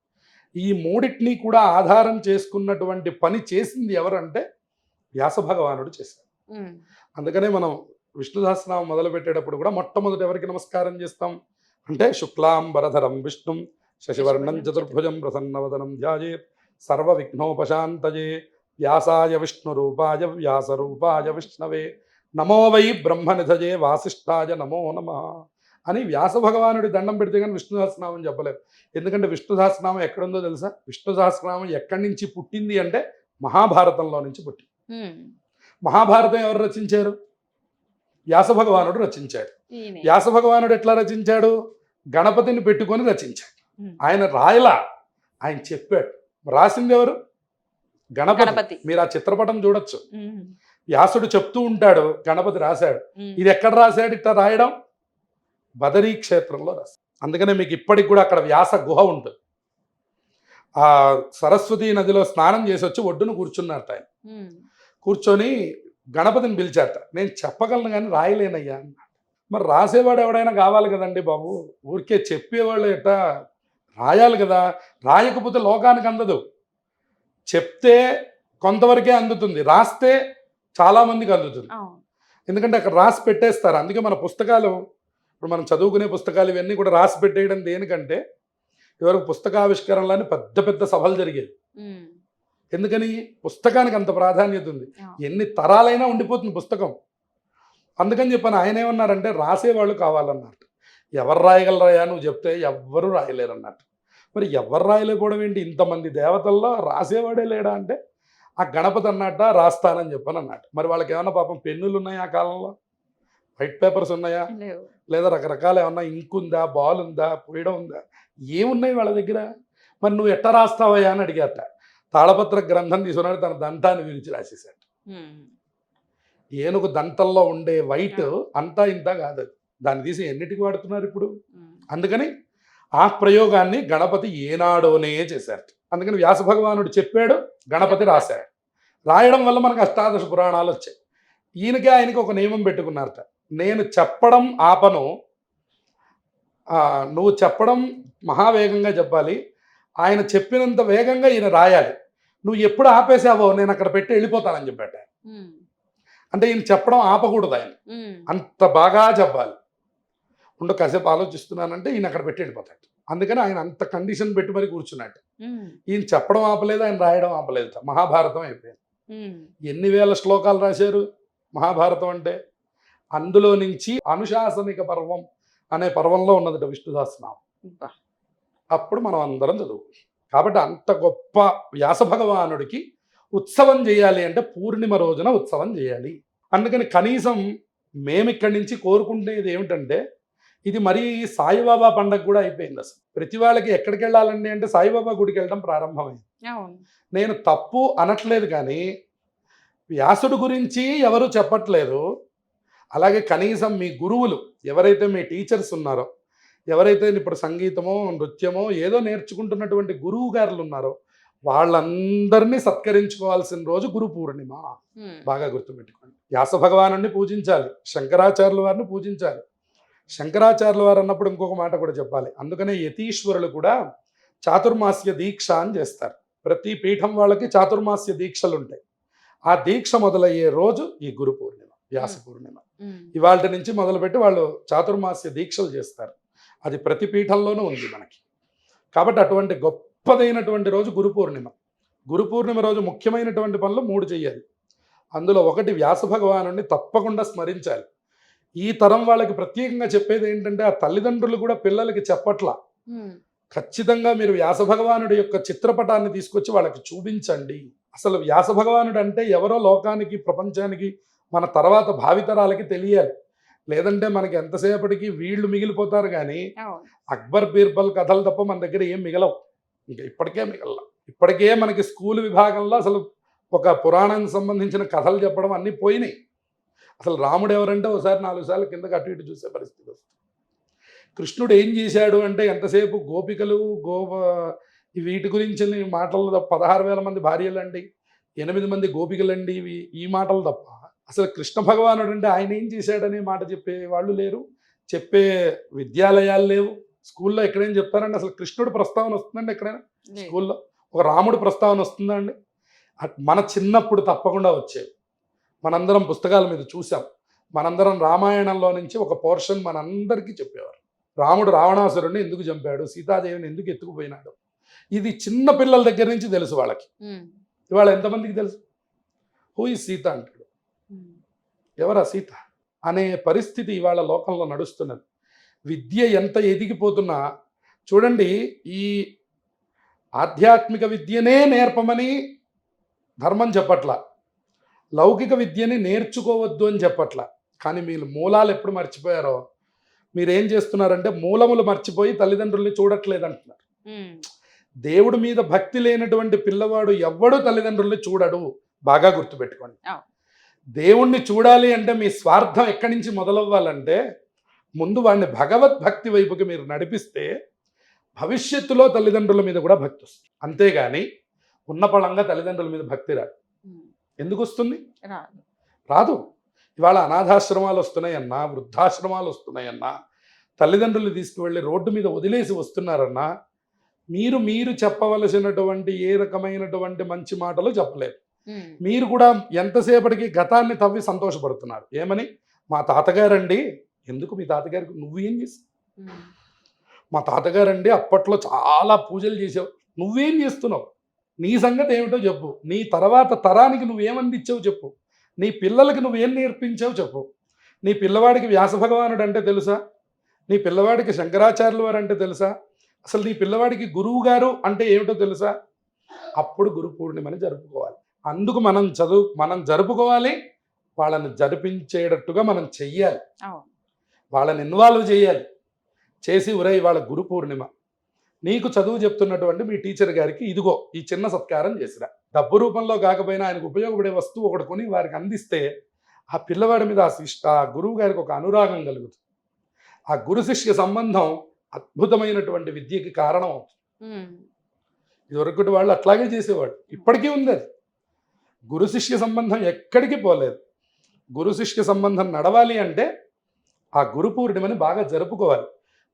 ఈ 3టిని కూడా ఆధారం చేసుకున్నటువంటి పని చేసింది ఎవరంటే వ్యాస భగవానుడు చేశారు. అందుకనే మనం విష్ణు సహస్రనామం మొదలు పెట్టేటప్పుడు కూడా మొట్టమొదటి ఎవరికి నమస్కారం చేస్తాం అంటే శుక్లాంబరధరం విష్ణుం శశివర్ణం చతుర్భుజం ప్రసన్నవదనం ధ్యాయేత్ సర్వ విఘ్నోపశాంతయే వ్యాసాయ విష్ణురూపాయ వ్యాసరూపాయ విష్ణవే నమో వై బ్రహ్మనిధజే వాసిష్ఠాయ నమో నమః అని వ్యాస భగవానుడి దండం పెడితే కానీ విష్ణు సహస్రనామం చెప్పలేదు. ఎందుకంటే విష్ణు సహస్రనామం ఎక్కడుందో తెలుసా? విష్ణు సహస్రనామం ఎక్కడి నుంచి పుట్టింది అంటే మహాభారతంలో నుంచి పుట్టింది. మహాభారతం ఎవరు రచించారు? వ్యాస భగవానుడు రచించాడు. వ్యాస భగవానుడు ఎట్లా రచించాడు? గణపతిని పెట్టుకొని రచించాడు. ఆయన రాయలా, ఆయన చెప్పాడు. రాసింది ఎవరు? గణపతి. మీరు ఆ చిత్రపటం చూడొచ్చు. వ్యాసుడు చెప్తూ ఉంటాడు, గణపతి రాశాడు. ఇది ఎక్కడ రాశాడు? ఇట్లా రాయడం బదరీ క్షేత్రంలో రాశాడు. అందుకనే మీకు ఇప్పటికి కూడా అక్కడ వ్యాస గుహ ఉంటుంది. ఆ సరస్వతీ నదిలో స్నానం చేసి వచ్చి ఒడ్డును కూర్చున్నారట ఆయన. కూర్చొని గణపతిని పిలిచారట. నేను చెప్పగలను కానీ రాయలేనయ్యా అన్న. మరి రాసేవాడు ఎవడైనా కావాలి కదండి బాబు, ఊరికే చెప్పేవాళ్ళు ఎట్టా రాయాలి కదా. రాయకపోతే లోకానికి అందదు. చెప్తే కొంతవరకే అందుతుంది, రాస్తే చాలామందికి అందుతుంది. ఎందుకంటే అక్కడ రాసి పెట్టేస్తారు. అందుకే మన పుస్తకాలు, ఇప్పుడు మనం చదువుకునే పుస్తకాలు ఇవన్నీ కూడా రాసి పెట్టేయడం దేనికంటే, ఇవరకు పుస్తకావిష్కరణలని పెద్ద పెద్ద సభలు జరిగేవి. ఎందుకని పుస్తకానికి అంత ప్రాధాన్యత ఉంది. ఎన్ని తరాలైనా ఉండిపోతుంది పుస్తకం. అందుకని చెప్పాను ఆయన ఏమన్నారంటే రాసేవాళ్ళు కావాలన్నట్టు. ఎవరు రాయగలరాయా నువ్వు చెప్తే ఎవ్వరూ రాయలేరు అన్నట్టు. మరి ఎవరు రాయలేకపోవడం ఏంటి, ఇంతమంది దేవతల్లో రాసేవాడే లేడా అంటే ఆ గణపతి అన్నట్ట రాస్తానని చెప్పని అన్నట్టు. మరి వాళ్ళకి ఏమన్నా పాపం పెన్నులు ఉన్నాయా ఆ కాలంలో, వైట్ పేపర్స్ ఉన్నాయా, లేదా రకరకాల ఏమన్నా ఇంక్ ఉందా, బాల్ ఉందా, పోయడం ఉందా, ఏమున్నాయి వాళ్ళ దగ్గర. మరి నువ్వు ఎట్ట రాస్తావయ్యా అని అడిగాట. తాళపత్ర గ్రంథం తీసుకున్నాడు, తన దంతాన్ని విరిచి రాసేసాడు. ఏనుగు దంతంలో ఉండే వైట్ అంతా ఇంత కాదు అది, దాన్ని తీసి ఎన్నిటికి వాడుతున్నారు ఇప్పుడు. అందుకని ఆ ప్రయోగాన్ని గణపతి ఏనాడోనే చేశారు. అందుకని వ్యాస భగవానుడు చెప్పాడు, గణపతి రాశాడు. రాయడం వల్ల మనకు అష్టాదశ పురాణాలు వచ్చాయి. ఈయనకి ఆయనకి ఒక నియమం పెట్టుకున్నారట, నేను చెప్పడం ఆపను, నువ్వు చెప్పడం మహావేగంగా చెప్పాలి, ఆయన చెప్పినంత వేగంగా ఈయన రాయాలి, నువ్వు ఎప్పుడు ఆపేసావో నేను అక్కడ పెట్టి వెళ్ళిపోతానని చెప్పాట. అంటే ఈయన చెప్పడం ఆపకూడదు, ఆయన అంత బాగా చెప్పాలి. ఉండు కాసేపు ఆలోచిస్తున్నానంటే ఈయన అక్కడ పెట్టి వెళ్ళిపోతాడు. అందుకని ఆయన అంత కండిషన్ పెట్టి మరి కూర్చున్నట్టు. ఈయన చెప్పడం ఆపలేదు, ఆయన రాయడం ఆపలేదు. మహాభారతం అయిపోయింది. ఎన్ని వేల శ్లోకాలు రాశారు మహాభారతం అంటే. అందులో నుంచి అనుశాసనిక పర్వం అనే పర్వంలో ఉన్నదట విష్ణు సహస్రనామం. అప్పుడు మనం అందరం చదువు. కాబట్టి అంత గొప్ప వ్యాస భగవానుడికి ఉత్సవం చేయాలి అంటే పూర్ణిమ రోజున ఉత్సవం చేయాలి. అందుకని కనీసం మేమిక్కడి నుంచి కోరుకుంటున్నది ఏమిటంటే, ఇది మరీ సాయిబాబా పండగ కూడా అయిపోయింది. అసలు ప్రతి వాళ్ళకి ఎక్కడికి వెళ్ళాలండి అంటే సాయిబాబా గుడికి వెళ్ళడం ప్రారంభమైంది. నేను తప్పు అనట్లేదు, కానీ వ్యాసుడు గురించి ఎవరు చెప్పట్లేదు. అలాగే కనీసం మీ గురువులు ఎవరైతే మీ టీచర్స్ ఉన్నారో, ఎవరైతే ఇప్పుడు సంగీతమో నృత్యమో ఏదో నేర్చుకుంటున్నటువంటి గురువు గారులు ఉన్నారో వాళ్ళందరినీ సత్కరించుకోవాల్సిన రోజు గురు పూర్ణిమ. బాగా గుర్తుపెట్టుకోండి. వ్యాస భగవానుడిని పూజించాలి, శంకరాచార్యుల వారిని పూజించాలి. శంకరాచార్యుల వారు అన్నప్పుడు ఇంకొక మాట కూడా చెప్పాలి. అందుకనే యతీశ్వరులు కూడా చాతుర్మాస్య దీక్ష అని చేస్తారు. ప్రతి పీఠం వాళ్ళకి చాతుర్మాస్య దీక్షలు ఉంటాయి. ఆ దీక్ష మొదలయ్యే రోజు ఈ గురు పూర్ణిమ, వ్యాస పూర్ణిమ. ఇవాళ నుంచి మొదలుపెట్టి వాళ్ళు చాతుర్మాస్య దీక్షలు చేస్తారు. అది ప్రతి పీఠంలోనూ ఉంది మనకి. కాబట్టి అటువంటి గొప్పదైనటువంటి రోజు గురు పూర్ణిమ. గురు పూర్ణిమ రోజు ముఖ్యమైనటువంటి పనులు 3 చేయాలి. అందులో ఒకటి వ్యాస భగవానుడిని తప్పకుండా స్మరించాలి. ఈ తరం వాళ్ళకి ప్రత్యేకంగా చెప్పేది ఏంటంటే, ఆ తల్లిదండ్రులు కూడా పిల్లలకి చెప్పట్లా. ఖచ్చితంగా మీరు వ్యాస భగవానుడి యొక్క చిత్రపటాన్ని తీసుకొచ్చి వాళ్ళకి చూపించండి. అసలు వ్యాస భగవానుడు అంటే ఎవరో లోకానికి, ప్రపంచానికి, మన తర్వాత భావితరాలకి తెలియాలి. లేదంటే మనకి ఎంతసేపటికి వీళ్ళు మిగిలిపోతారు, కానీ అక్బర్ బీర్బల్ కథలు తప్ప మన దగ్గర ఏం మిగలవు. ఇంకా ఇప్పటికే మిగల. ఇప్పటికే మనకి స్కూల్ విభాగంలో అసలు ఒక పురాణానికి సంబంధించిన కథలు చెప్పడం అన్నీ పోయినాయి. అసలు రాముడు ఎవరంటే ఒకసారి 4 సార్లు కిందకి అటు ఇటు చూసే పరిస్థితి వస్తుంది. కృష్ణుడు ఏం చేశాడు అంటే ఎంతసేపు గోపికలు వీటి గురించి మాటలు తప్ప, 16,000 మంది భార్యలండి, 8 మంది గోపికలండి, ఈ మాటలు తప్ప అసలు కృష్ణ భగవానుడు అంటే ఆయన ఏం చేశాడనే మాట చెప్పే వాళ్ళు లేరు, చెప్పే విద్యాలయాలు లేవు. స్కూల్లో ఎక్కడైనా చెప్తారండి అసలు కృష్ణుడు ప్రస్తావన వస్తుందండి ఎక్కడైనా స్కూల్లో? ఒక రాముడు ప్రస్తావన వస్తుందా అండి? మన చిన్నప్పుడు తప్పకుండా వచ్చేది. మనందరం పుస్తకాల మీద చూసాం. మనందరం రామాయణంలో నుంచి ఒక పోర్షన్ మనందరికీ చెప్పేవారు. రాముడు రావణాసురుడిని ఎందుకు చంపాడు, సీతాదేవిని ఎందుకు ఎత్తుకుపోయినాడు, ఇది చిన్న పిల్లల దగ్గర నుంచి తెలుసు వాళ్ళకి. ఇవాళ ఎంతమందికి తెలుసు? హూ ఈజ్ సీత అంటాడు, ఎవరా సీత అనే పరిస్థితి ఇవాళ లోకంలో నడుస్తున్నది. విద్య ఎంత ఎదిగిపోతున్నా చూడండి, ఈ ఆధ్యాత్మిక విద్యనే నేర్పమని ధర్మం చెప్పట్లా, లౌకిక విద్యని నేర్చుకోవద్దు అని చెప్పట్లా. కానీ మీరు మూలాలు ఎప్పుడు మర్చిపోయారో, మీరేం చేస్తున్నారంటే మూలములు మర్చిపోయి తల్లిదండ్రుల్ని చూడట్లేదు అంటున్నారు. దేవుడి మీద భక్తి లేనటువంటి పిల్లవాడు ఎవ్వడు తల్లిదండ్రుల్ని చూడడు. బాగా గుర్తుపెట్టుకోండి. దేవుణ్ణి చూడాలి అంటే మీ స్వార్థం ఎక్కడి నుంచి మొదలవ్వాలంటే, ముందు వాడిని భగవద్భక్తి వైపుకి మీరు నడిపిస్తే భవిష్యత్తులో తల్లిదండ్రుల మీద కూడా భక్తి వస్తుంది. అంతేగాని ఉన్న పళంగా తల్లిదండ్రుల మీద భక్తి రాదు. ఎందుకు వస్తుంది? రాదు. ఇవాళ అనాథాశ్రమాలు వస్తున్నాయన్నా, వృద్ధాశ్రమాలు వస్తున్నాయన్నా, తల్లిదండ్రులు తీసుకువెళ్ళి రోడ్డు మీద వదిలేసి వస్తున్నారన్నా, మీరు చెప్పవలసినటువంటి ఏ రకమైనటువంటి మంచి మాటలు చెప్పలేదు. మీరు కూడా ఎంతసేపటికి గతాన్ని తవ్వి సంతోషపడుతున్నారు. ఏమని? మా తాతగారండి. ఎందుకు మీ తాతగారికి? నువ్వేం చేసావు? మా తాతగారండి అప్పట్లో చాలా పూజలు చేసావు. నువ్వేం చేస్తున్నావు? నీ సంగతి ఏమిటో చెప్పు, నీ తర్వాత తరానికి నువ్వేమందించావు చెప్పు, నీ పిల్లలకి నువ్వేం నేర్పించావు చెప్పు. నీ పిల్లవాడికి వ్యాస భగవానుడు అంటే తెలుసా? నీ పిల్లవాడికి శంకరాచార్యుల వారు అంటే తెలుసా? అసలు నీ పిల్లవాడికి గురువు గారు అంటే ఏమిటో తెలుసా? అప్పుడు గురు పూర్ణిమని జరుపుకోవాలి. అందుకు మనం జరుపుకోవాలి, వాళ్ళని జరిపించేటట్టుగా మనం చెయ్యాలి, అవును. వాళ్ళని ఇన్వాల్వ్ చేయాలి. చేసి ఒరేయ్ వాళ్ళ గురు పూర్ణిమ, నీకు చదువు చెప్తున్నటువంటి మీ టీచర్ గారికి ఇదిగో ఈ చిన్న సత్కారం చేసిరా. డబ్బు రూపంలో కాకపోయినా ఆయనకు ఉపయోగపడే వస్తువు ఒకటి కొని వారికి అందిస్తే ఆ పిల్లవాడి మీద ఆ గురువు గారికి ఒక అనురాగం కలుగుతుంది. ఆ గురు శిష్య సంబంధం అద్భుతమైనటువంటి విద్యకి కారణం అవుతుంది. ఉమ్. ఇదివరకటి వాళ్ళు అట్లాగే చేసేవాడు, ఇప్పటికీ ఉంది అది. గురు శిష్య సంబంధం ఎక్కడికి పోలేదు. గురు శిష్య సంబంధం నడవాలి అంటే ఆ గురు పూర్ణిమని బాగా జరుపుకోవాలి.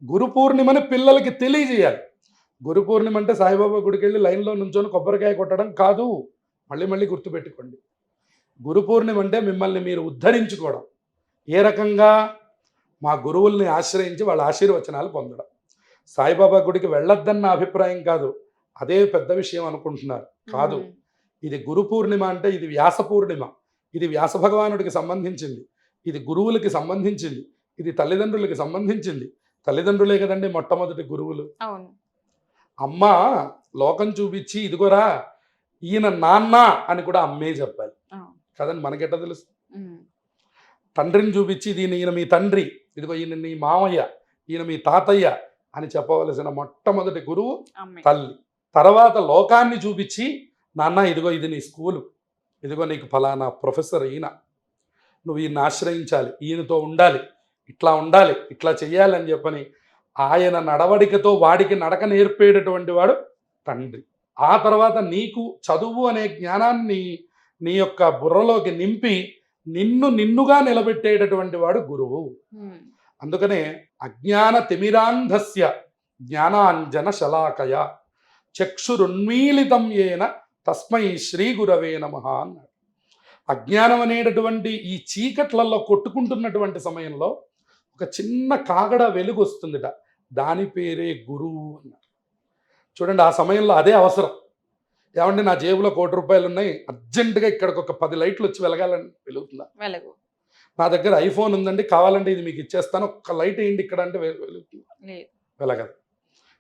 గురు పూర్ణిమని పిల్లలకి తెలియజేయాలి. గురు పూర్ణిమ అంటే సాయిబాబా గుడికి వెళ్ళి లైన్లో నుంచొని కొబ్బరికాయ కొట్టడం కాదు. మళ్ళీ మళ్ళీ గుర్తుపెట్టుకోండి. గురు పూర్ణిమ అంటే మిమ్మల్ని మీరు ఉద్ధరించుకోవడం. ఏ రకంగా? మా గురువుల్ని ఆశ్రయించి వాళ్ళ ఆశీర్వచనాలు పొందడం. సాయిబాబా గుడికి వెళ్ళొద్దన్న అభిప్రాయం కాదు, అదే పెద్ద విషయం అనుకుంటున్నారు. కాదు, ఇది గురు పూర్ణిమ అంటే ఇది వ్యాస పూర్ణిమ. ఇది వ్యాస భగవానుడికి సంబంధించింది, ఇది గురువులకి సంబంధించింది, ఇది తల్లిదండ్రులకి సంబంధించింది. తల్లిదండ్రులే కదండి మొట్టమొదటి గురువులు. అవును. అమ్మ లోకం చూపించి ఇదిగోరా ఈయన నాన్న అని కూడా అమ్మే చెప్పాలి కదండి, మనకెట్ట తెలుసు? తండ్రిని చూపించి ఈయన మీ తండ్రి, ఇదిగో ఈయన నీ మామయ్య, ఈయన మీ తాతయ్య అని చెప్పవలసిన మొట్టమొదటి గురువు తల్లి. తర్వాత లోకాన్ని చూపించి నాన్న ఇదిగో ఇది నీ స్కూలు, ఇదిగో నీకు ఫలానా ప్రొఫెసర్ ఈయన, నువ్వు ఈయన్ని ఆశ్రయించాలి, ఈయనతో ఉండాలి, ఇట్లా ఉండాలి, ఇట్లా చెయ్యాలి అని చెప్పని ఆయన నడవడికతో వాడికి నడక నేర్పేటటువంటి వాడు తండ్రి. ఆ తర్వాత నీకు చదువు అనే జ్ఞానాన్ని నీ యొక్క బుర్రలోకి నింపి నిన్నుగా నిలబెట్టేటటువంటి వాడు గురువు. అందుకనే అజ్ఞాన తిమిరాంధస్య జ్ఞానాంజన శలాకయ చక్షురున్మీలితం ఏన తస్మై శ్రీ గురవే నమః అన్నాడు. అజ్ఞానం అనేటటువంటి ఈ చీకట్లలో కొట్టుకుంటున్నటువంటి సమయంలో ఒక చిన్న కాగడ వెలుగు వస్తుందిట, దాని పేరే గురువు అన్నారు. చూడండి, ఆ సమయంలో అదే అవసరం. ఏమంటే నా జేబులో ₹1,00,00,000 ఉన్నాయి, అర్జెంటుగా ఇక్కడికి ఒక 10 లైట్లు వచ్చి వెలగాలని వెలుగుతుందా? వెలుగు. నా దగ్గర ఐఫోన్ ఉందండి, కావాలంటే ఇది మీకు ఇచ్చేస్తాను, ఒక్క లైట్ వేయండి ఇక్కడ అంటే వెలుగుతుందా? వెలగదు.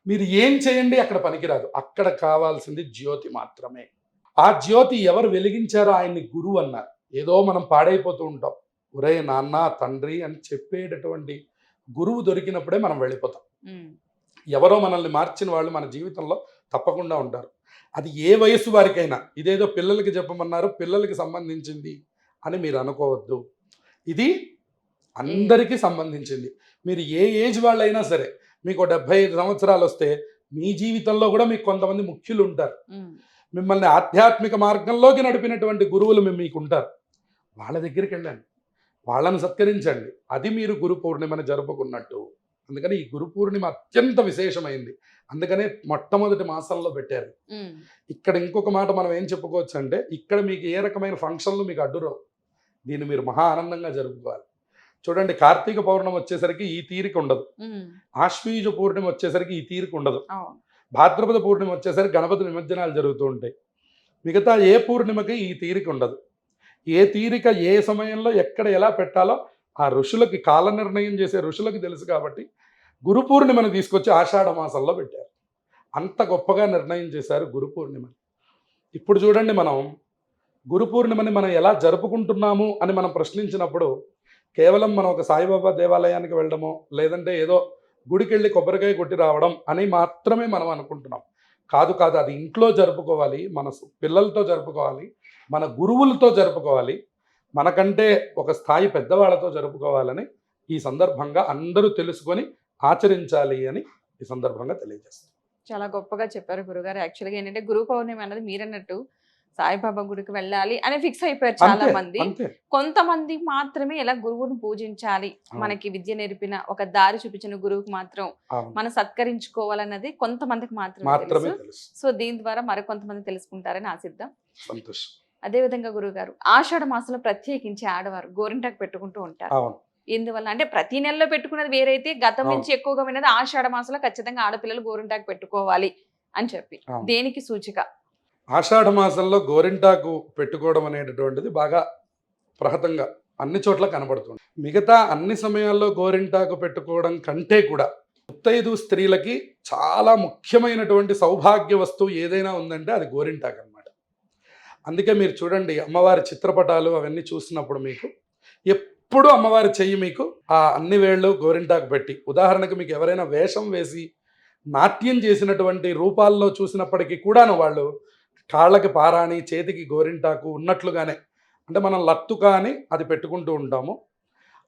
మీరు ఏం చేయండి అక్కడ పనికిరాదు. అక్కడ కావాల్సింది జ్యోతి మాత్రమే. ఆ జ్యోతి ఎవరు వెలిగించారో ఆయన్ని గురువు అన్నారు. ఏదో మనం పాడైపోతూ ఉంటాం, ఒరే నాన్న తండ్రి అని చెప్పేటటువంటి గురువు దొరికినప్పుడే మనం వెళ్ళిపోతాం. ఎవరో మనల్ని మార్చిన వాళ్ళు మన జీవితంలో తప్పకుండా ఉంటారు. అది ఏ వయసు వారికైనా. ఇదేదో పిల్లలకి చెప్పమన్నారు, పిల్లలకి సంబంధించింది అని మీరు అనుకోవద్దు. ఇది అందరికీ సంబంధించింది. మీరు ఏ ఏజ్ వాళ్ళైనా సరే, మీకు 75 సంవత్సరాలు వస్తే మీ జీవితంలో కూడా మీకు కొంతమంది ముఖ్యులు ఉంటారు. మిమ్మల్ని ఆధ్యాత్మిక మార్గంలోకి నడిపినటువంటి గురువులు మీకు ఉంటారు. వాళ్ళ దగ్గరికి వెళ్ళండి, వాళ్ళని సత్కరించండి. అది మీరు గురు పూర్ణిమని జరుపుకున్నట్టు. అందుకని ఈ గురు పూర్ణిమ అత్యంత విశేషమైంది. అందుకనే మొట్టమొదటి మాసంలో పెట్టారు. ఇక్కడ ఇంకొక మాట మనం ఏం చెప్పుకోవచ్చు అంటే, ఇక్కడ మీకు ఏ రకమైన ఫంక్షన్లు మీకు అడ్డురావు. దీన్ని మీరు మహా ఆనందంగా జరుపుకోవాలి. చూడండి, కార్తీక పౌర్ణమి వచ్చేసరికి ఈ తీరిక ఉండదు, ఆశ్వీజ పూర్ణిమ వచ్చేసరికి ఈ తీరిక ఉండదు, భాద్రపద పూర్ణిమ వచ్చేసరికి గణపతి నిమజ్జనాలు జరుగుతూ ఉంటాయి. మిగతా ఏ పూర్ణిమకి ఈ తీరిక ఉండదు. ఏ తీరిక ఏ సమయంలో ఎక్కడ ఎలా పెట్టాలో ఆ ఋషులకి, కాల నిర్ణయం చేసే ఋషులకి తెలుసు. కాబట్టి గురు పూర్ణిమను తీసుకొచ్చి ఆషాఢ మాసంలో పెట్టారు. అంత గొప్పగా నిర్ణయం చేశారు గురు పూర్ణిమని. ఇప్పుడు చూడండి, మనం గురు పూర్ణిమని మనం ఎలా జరుపుకుంటున్నాము అని మనం ప్రశ్నించినప్పుడు కేవలం మనం ఒక సాయిబాబా దేవాలయానికి వెళ్ళడమో, లేదంటే ఏదో గుడికి వెళ్ళి కొబ్బరికాయ కొట్టి రావడం అని మాత్రమే మనం అనుకుంటున్నాం. కాదు, అది ఇంట్లో జరుపుకోవాలి, మన పిల్లలతో జరుపుకోవాలి, మన గురువులతో జరుపుకోవాలి, మనకంటే ఒక స్థాయి పెద్దవాళ్ళతో జరుపుకోవాలని ఈ సందర్భంగా అందరూ తెలుసుకొని ఆచరించాలి అని ఈ సందర్భంగా తెలియజేస్తాం. చాలా గొప్పగా చెప్పారు గురుగారు. యాక్చువల్గా ఏంటంటే గురు పౌర్ణమి అన్నది మీరన్నట్టు సాయిబాబా గుడికి వెళ్ళాలి అని ఫిక్స్ అయిపోయారు చాలా మంది. కొంతమంది మాత్రమే ఇలా గురువుని పూజించాలి, మనకి విద్య నేర్పిన ఒక దారి చూపించిన గురువుకి మాత్రం మనం సత్కరించుకోవాలన్నది కొంతమందికి మాత్రమే తెలుసు. సో దీని ద్వారా మరికొంతమంది తెలుసుకుంటారని ఆశిద్దాం. అదే విధంగా గురుగారు, ఆషాఢ మాసంలో ప్రత్యేకించి ఆడవారు గోరింటాకు పెట్టుకుంటూ ఉంటారు. ఎందువల్ల అంటే ప్రతి నెలలో పెట్టుకున్నది వేరైతే, గతం నుంచి ఎక్కువగా విన్నది ఆషాఢ మాసంలో ఖచ్చితంగా ఆడపిల్లలు గోరింటాకు పెట్టుకోవాలి అని చెప్పి, దేనికి సూచిక? ఆషాఢ మాసంలో గోరింటాకు పెట్టుకోవడం అనేటటువంటిది బాగా ప్రహతంగా అన్ని చోట్ల కనబడుతుంది. మిగతా అన్ని సమయాల్లో గోరింటాకు పెట్టుకోవడం కంటే కూడా ముత్తైదు స్త్రీలకి చాలా ముఖ్యమైనటువంటి సౌభాగ్య వస్తువు ఏదైనా ఉందంటే అది గోరింటాకు అన్నమాట. అందుకే మీరు చూడండి అమ్మవారి చిత్రపటాలు అవన్నీ చూసినప్పుడు మీకు ఎప్పుడు అమ్మవారి చెయ్యి మీకు ఆ అన్ని వేళ్ళు గోరింటాకు పెట్టి, ఉదాహరణకు మీకు ఎవరైనా వేషం వేసి నాట్యం చేసినటువంటి రూపాల్లో చూసినప్పటికీ కూడాను వాళ్ళు కాళ్ళకి పారాణి చేతికి గోరింటాకు ఉన్నట్లుగానే, అంటే మనం లత్తుక అని అది పెట్టుకుంటూ ఉంటాము,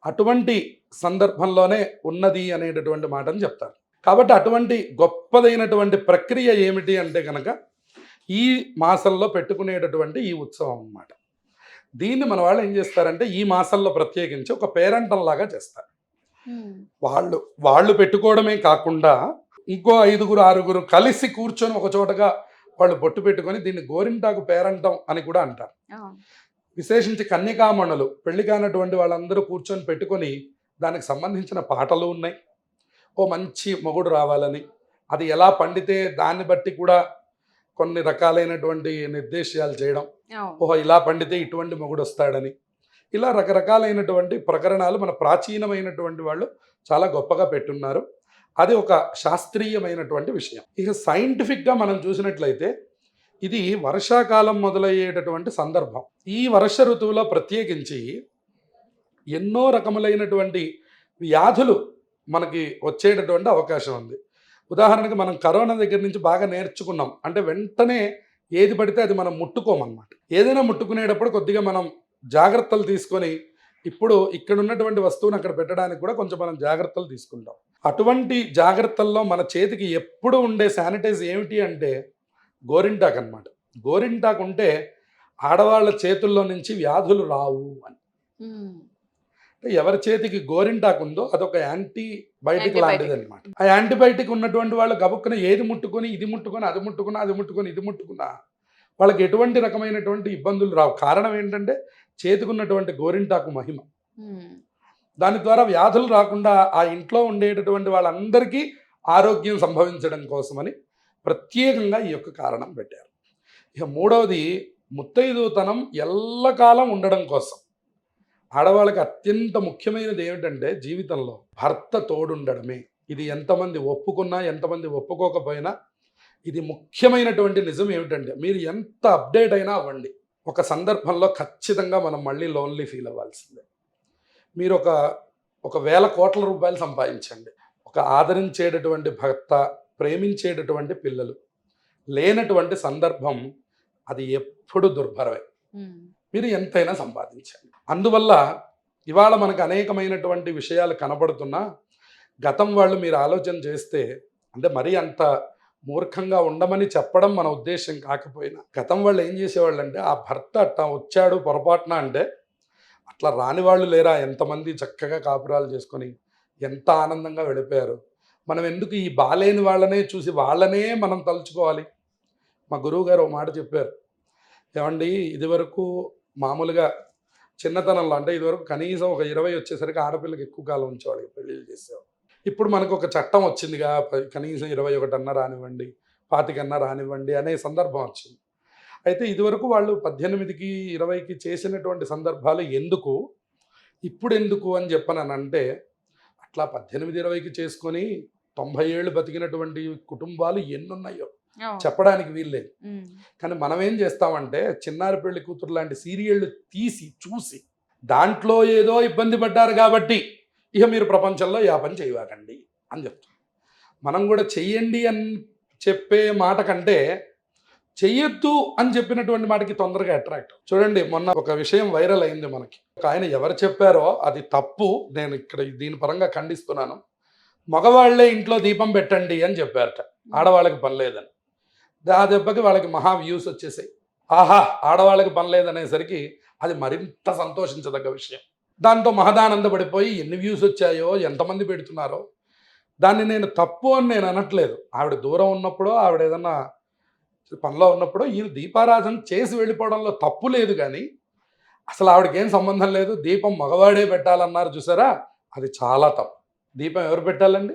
అటువంటి సందర్భంలోనే ఉన్నది అనేటటువంటి మాటని చెప్తారు. కాబట్టి అటువంటి గొప్పదైనటువంటి ప్రక్రియ ఏమిటి అంటే కనుక ఈ మాసంలో పెట్టుకునేటటువంటి ఈ ఉత్సవం అన్నమాట. దీన్ని మన వాళ్ళు ఏం చేస్తారంటే ఈ మాసంలో ప్రత్యేకించి ఒక పేరంటంలాగా చేస్తారు. వాళ్ళు పెట్టుకోవడమే కాకుండా ఇంకో 5-6 కలిసి కూర్చొని ఒక చోటగా వాళ్ళు బొట్టు పెట్టుకొని దీన్ని గోరింటాకు పేరంటం అని కూడా అంటారు. విశేషించి కన్యకామణులు పెళ్లి కానటువంటి వాళ్ళందరూ కూర్చొని పెట్టుకొని దానికి సంబంధించిన పాటలు ఉన్నాయి. ఓ మంచి మొగుడు రావాలని, అది ఎలా పండితే దాన్ని బట్టి కూడా కొన్ని రకాలైనటువంటి నిర్దేశాలు చేయడం, ఓహో ఇలా పండితే ఇటువంటి మొగుడు వస్తాడని, ఇలా రకరకాలైనటువంటి ప్రకరణాలు మన ప్రాచీనమైనటువంటి వాళ్ళు చాలా గొప్పగా పెట్టున్నారు. అది ఒక శాస్త్రీయమైనటువంటి విషయం. ఇక సైంటిఫిక్గా మనం చూసినట్లయితే ఇది వర్షాకాలం మొదలయ్యేటటువంటి సందర్భం. ఈ వర్ష ఋతువులో ప్రత్యేకించి ఎన్నో రకములైనటువంటి వ్యాధులు మనకి వచ్చేటటువంటి అవకాశం ఉంది. ఉదాహరణకు మనం కరోనా దగ్గర నుంచి బాగా నేర్చుకున్నాం. అంటే వెంటనే ఏది పడితే అది మనం ముట్టుకోమన్నమాట. ఏదైనా ముట్టుకునేటప్పుడు కొద్దిగా మనం జాగ్రత్తలు తీసుకొని, ఇప్పుడు ఇక్కడ ఉన్నటువంటి వస్తువుని అక్కడ పెట్టడానికి కూడా కొంచెం మనం జాగ్రత్తలు తీసుకుంటాం. అటువంటి జాగ్రత్తల్లో మన చేతికి ఎప్పుడు ఉండే శానిటైజ్ ఏమిటి అంటే గోరింటాకు అన్నమాట. గోరింటాకు ఉంటే ఆడవాళ్ళ చేతుల్లో నుంచి వ్యాధులు రావు అని. ఎవరి చేతికి గోరింటాకు ఉందో అదొక యాంటీబయాటిక్ లాంటిది అనమాట. ఆ యాంటీబయాటిక్ ఉన్నటువంటి వాళ్ళు గబుక్కున ఏది ముట్టుకొని ఇది ముట్టుకొని అది ముట్టుకున్నా, అది ముట్టుకొని ఇది ముట్టుకున్నా వాళ్ళకి ఎటువంటి రకమైనటువంటి ఇబ్బందులు రావు. కారణం ఏంటంటే చేతికున్నటువంటి గోరింటాకు మహిమ. దాని ద్వారా వ్యాధులు రాకుండా ఆ ఇంట్లో ఉండేటటువంటి వాళ్ళందరికీ ఆరోగ్యం సంభవించడం కోసమని ప్రత్యేకంగా ఈ యొక్క కారణం పెట్టారు. ఇక మూడవది ముత్తైదుతనం ఎల్లకాలం ఉండడం కోసం. ఆడవాళ్ళకి అత్యంత ముఖ్యమైనది ఏమిటంటే జీవితంలో భర్త తోడుండడమే. ఇది ఎంతమంది ఒప్పుకున్నా ఎంతమంది ఒప్పుకోకపోయినా ఇది ముఖ్యమైనటువంటి నిజం ఏమిటంటే మీరు ఎంత అప్డేట్ అయినా అవ్వండి, ఒక సందర్భంలో ఖచ్చితంగా మనం మళ్ళీ లోన్లీ ఫీల్ అవ్వాల్సిందే. మీరు ఒక 1000 కోట్ల రూపాయలు సంపాదించండి, ఒక ఆదరించేటటువంటి భర్త, ప్రేమించేటటువంటి పిల్లలు లేనటువంటి సందర్భం అది ఎప్పుడు దుర్భరమే. మీరు ఎంతైనా సంపాదించండి. అందువల్ల ఇవాళ మనకు అనేకమైనటువంటి విషయాలు కనబడుతున్నా గతం వాళ్ళు మీరు ఆలోచన చేస్తే, అంటే మరీ అంత మూర్ఖంగా ఉండమని చెప్పడం మన ఉద్దేశం కాకపోయినా, గతం వాళ్ళు ఏం చేసేవాళ్ళు అంటే ఆ భర్త అట్టా వచ్చాడు పొరపాటున అంటే అట్లా రాని వాళ్ళు లేరా, ఎంతమంది చక్కగా కాపురాలు చేసుకొని ఎంత ఆనందంగా వెళ్ళిపోయారు. మనం ఎందుకు ఈ బాలేని వాళ్ళనే చూసి వాళ్ళనే మనం తలుచుకోవాలి. మా గురువు గారు ఒక మాట చెప్పారు, ఏమండి ఇదివరకు మామూలుగా చిన్నతనంలో, అంటే ఇదివరకు కనీసం ఒక 20 వచ్చేసరికి ఆడపిల్లకి ఎక్కువ కాలం ఉంచేవాళ్ళు, పెళ్ళిళ్ళు చేసేవాళ్ళు. ఇప్పుడు మనకు ఒక చట్టం వచ్చిందిగా, కనీసం 21 అన్నా రానివ్వండి, 25 అన్నా రానివ్వండి అనే సందర్భం వచ్చింది. అయితే ఇదివరకు వాళ్ళు 18కి 20కి చేసినటువంటి సందర్భాలు ఎందుకు, ఇప్పుడు ఎందుకు అని చెప్పనంటే, అట్లా 18-20కి చేసుకొని 90 ఏళ్ళు బతికినటువంటి కుటుంబాలు ఎన్నున్నాయో చెప్పడానికి వీల్లేదు. కానీ మనం ఏం చేస్తామంటే చిన్నారి పెళ్లి కూతురు లాంటి సీరియళ్ళు తీసి చూసి దాంట్లో ఏదో ఇబ్బంది పడ్డారు కాబట్టి ఇక మీరు ప్రపంచంలో ఆ పని చేయవాకండి అని చెప్తాం. మనం కూడా చెయ్యండి అని చెప్పే మాట కంటే చెయ్యొద్దు అని చెప్పినటువంటి మాటకి తొందరగా అట్రాక్ట్. చూడండి, మొన్న ఒక విషయం వైరల్ అయింది మనకి. ఒక ఆయన ఎవరు చెప్పారో అది తప్పు, నేను ఇక్కడ దీని పరంగా ఖండిస్తున్నాను. మగవాళ్లే ఇంట్లో దీపం పెట్టండి అని చెప్పారట, ఆడవాళ్ళకి పని లేదని. ఆ దెబ్బకి వాళ్ళకి మహా వ్యూస్ వచ్చేసాయి. ఆహా, ఆడవాళ్ళకి పని లేదనేసరికి అది మరింత సంతోషించదగ్గ విషయం. దాంతో మహదానందపడిపోయి ఎన్ని వ్యూస్ వచ్చాయో, ఎంతమంది పెడుతున్నారో. దాన్ని నేను తప్పు అని నేను అనట్లేదు. ఆవిడ దూరం ఉన్నప్పుడో, ఆవిడ ఏదన్నా పనిలో ఉన్నప్పుడో ఈయన దీపారాధన చేసి వెళ్ళిపోవడంలో తప్పు లేదు. కానీ అసలు ఆవిడకి ఏం సంబంధం లేదు, దీపం మగవాడే పెట్టాలన్నారు చూసారా, అది చాలా తప్పు. దీపం ఎవరు పెట్టాలండి?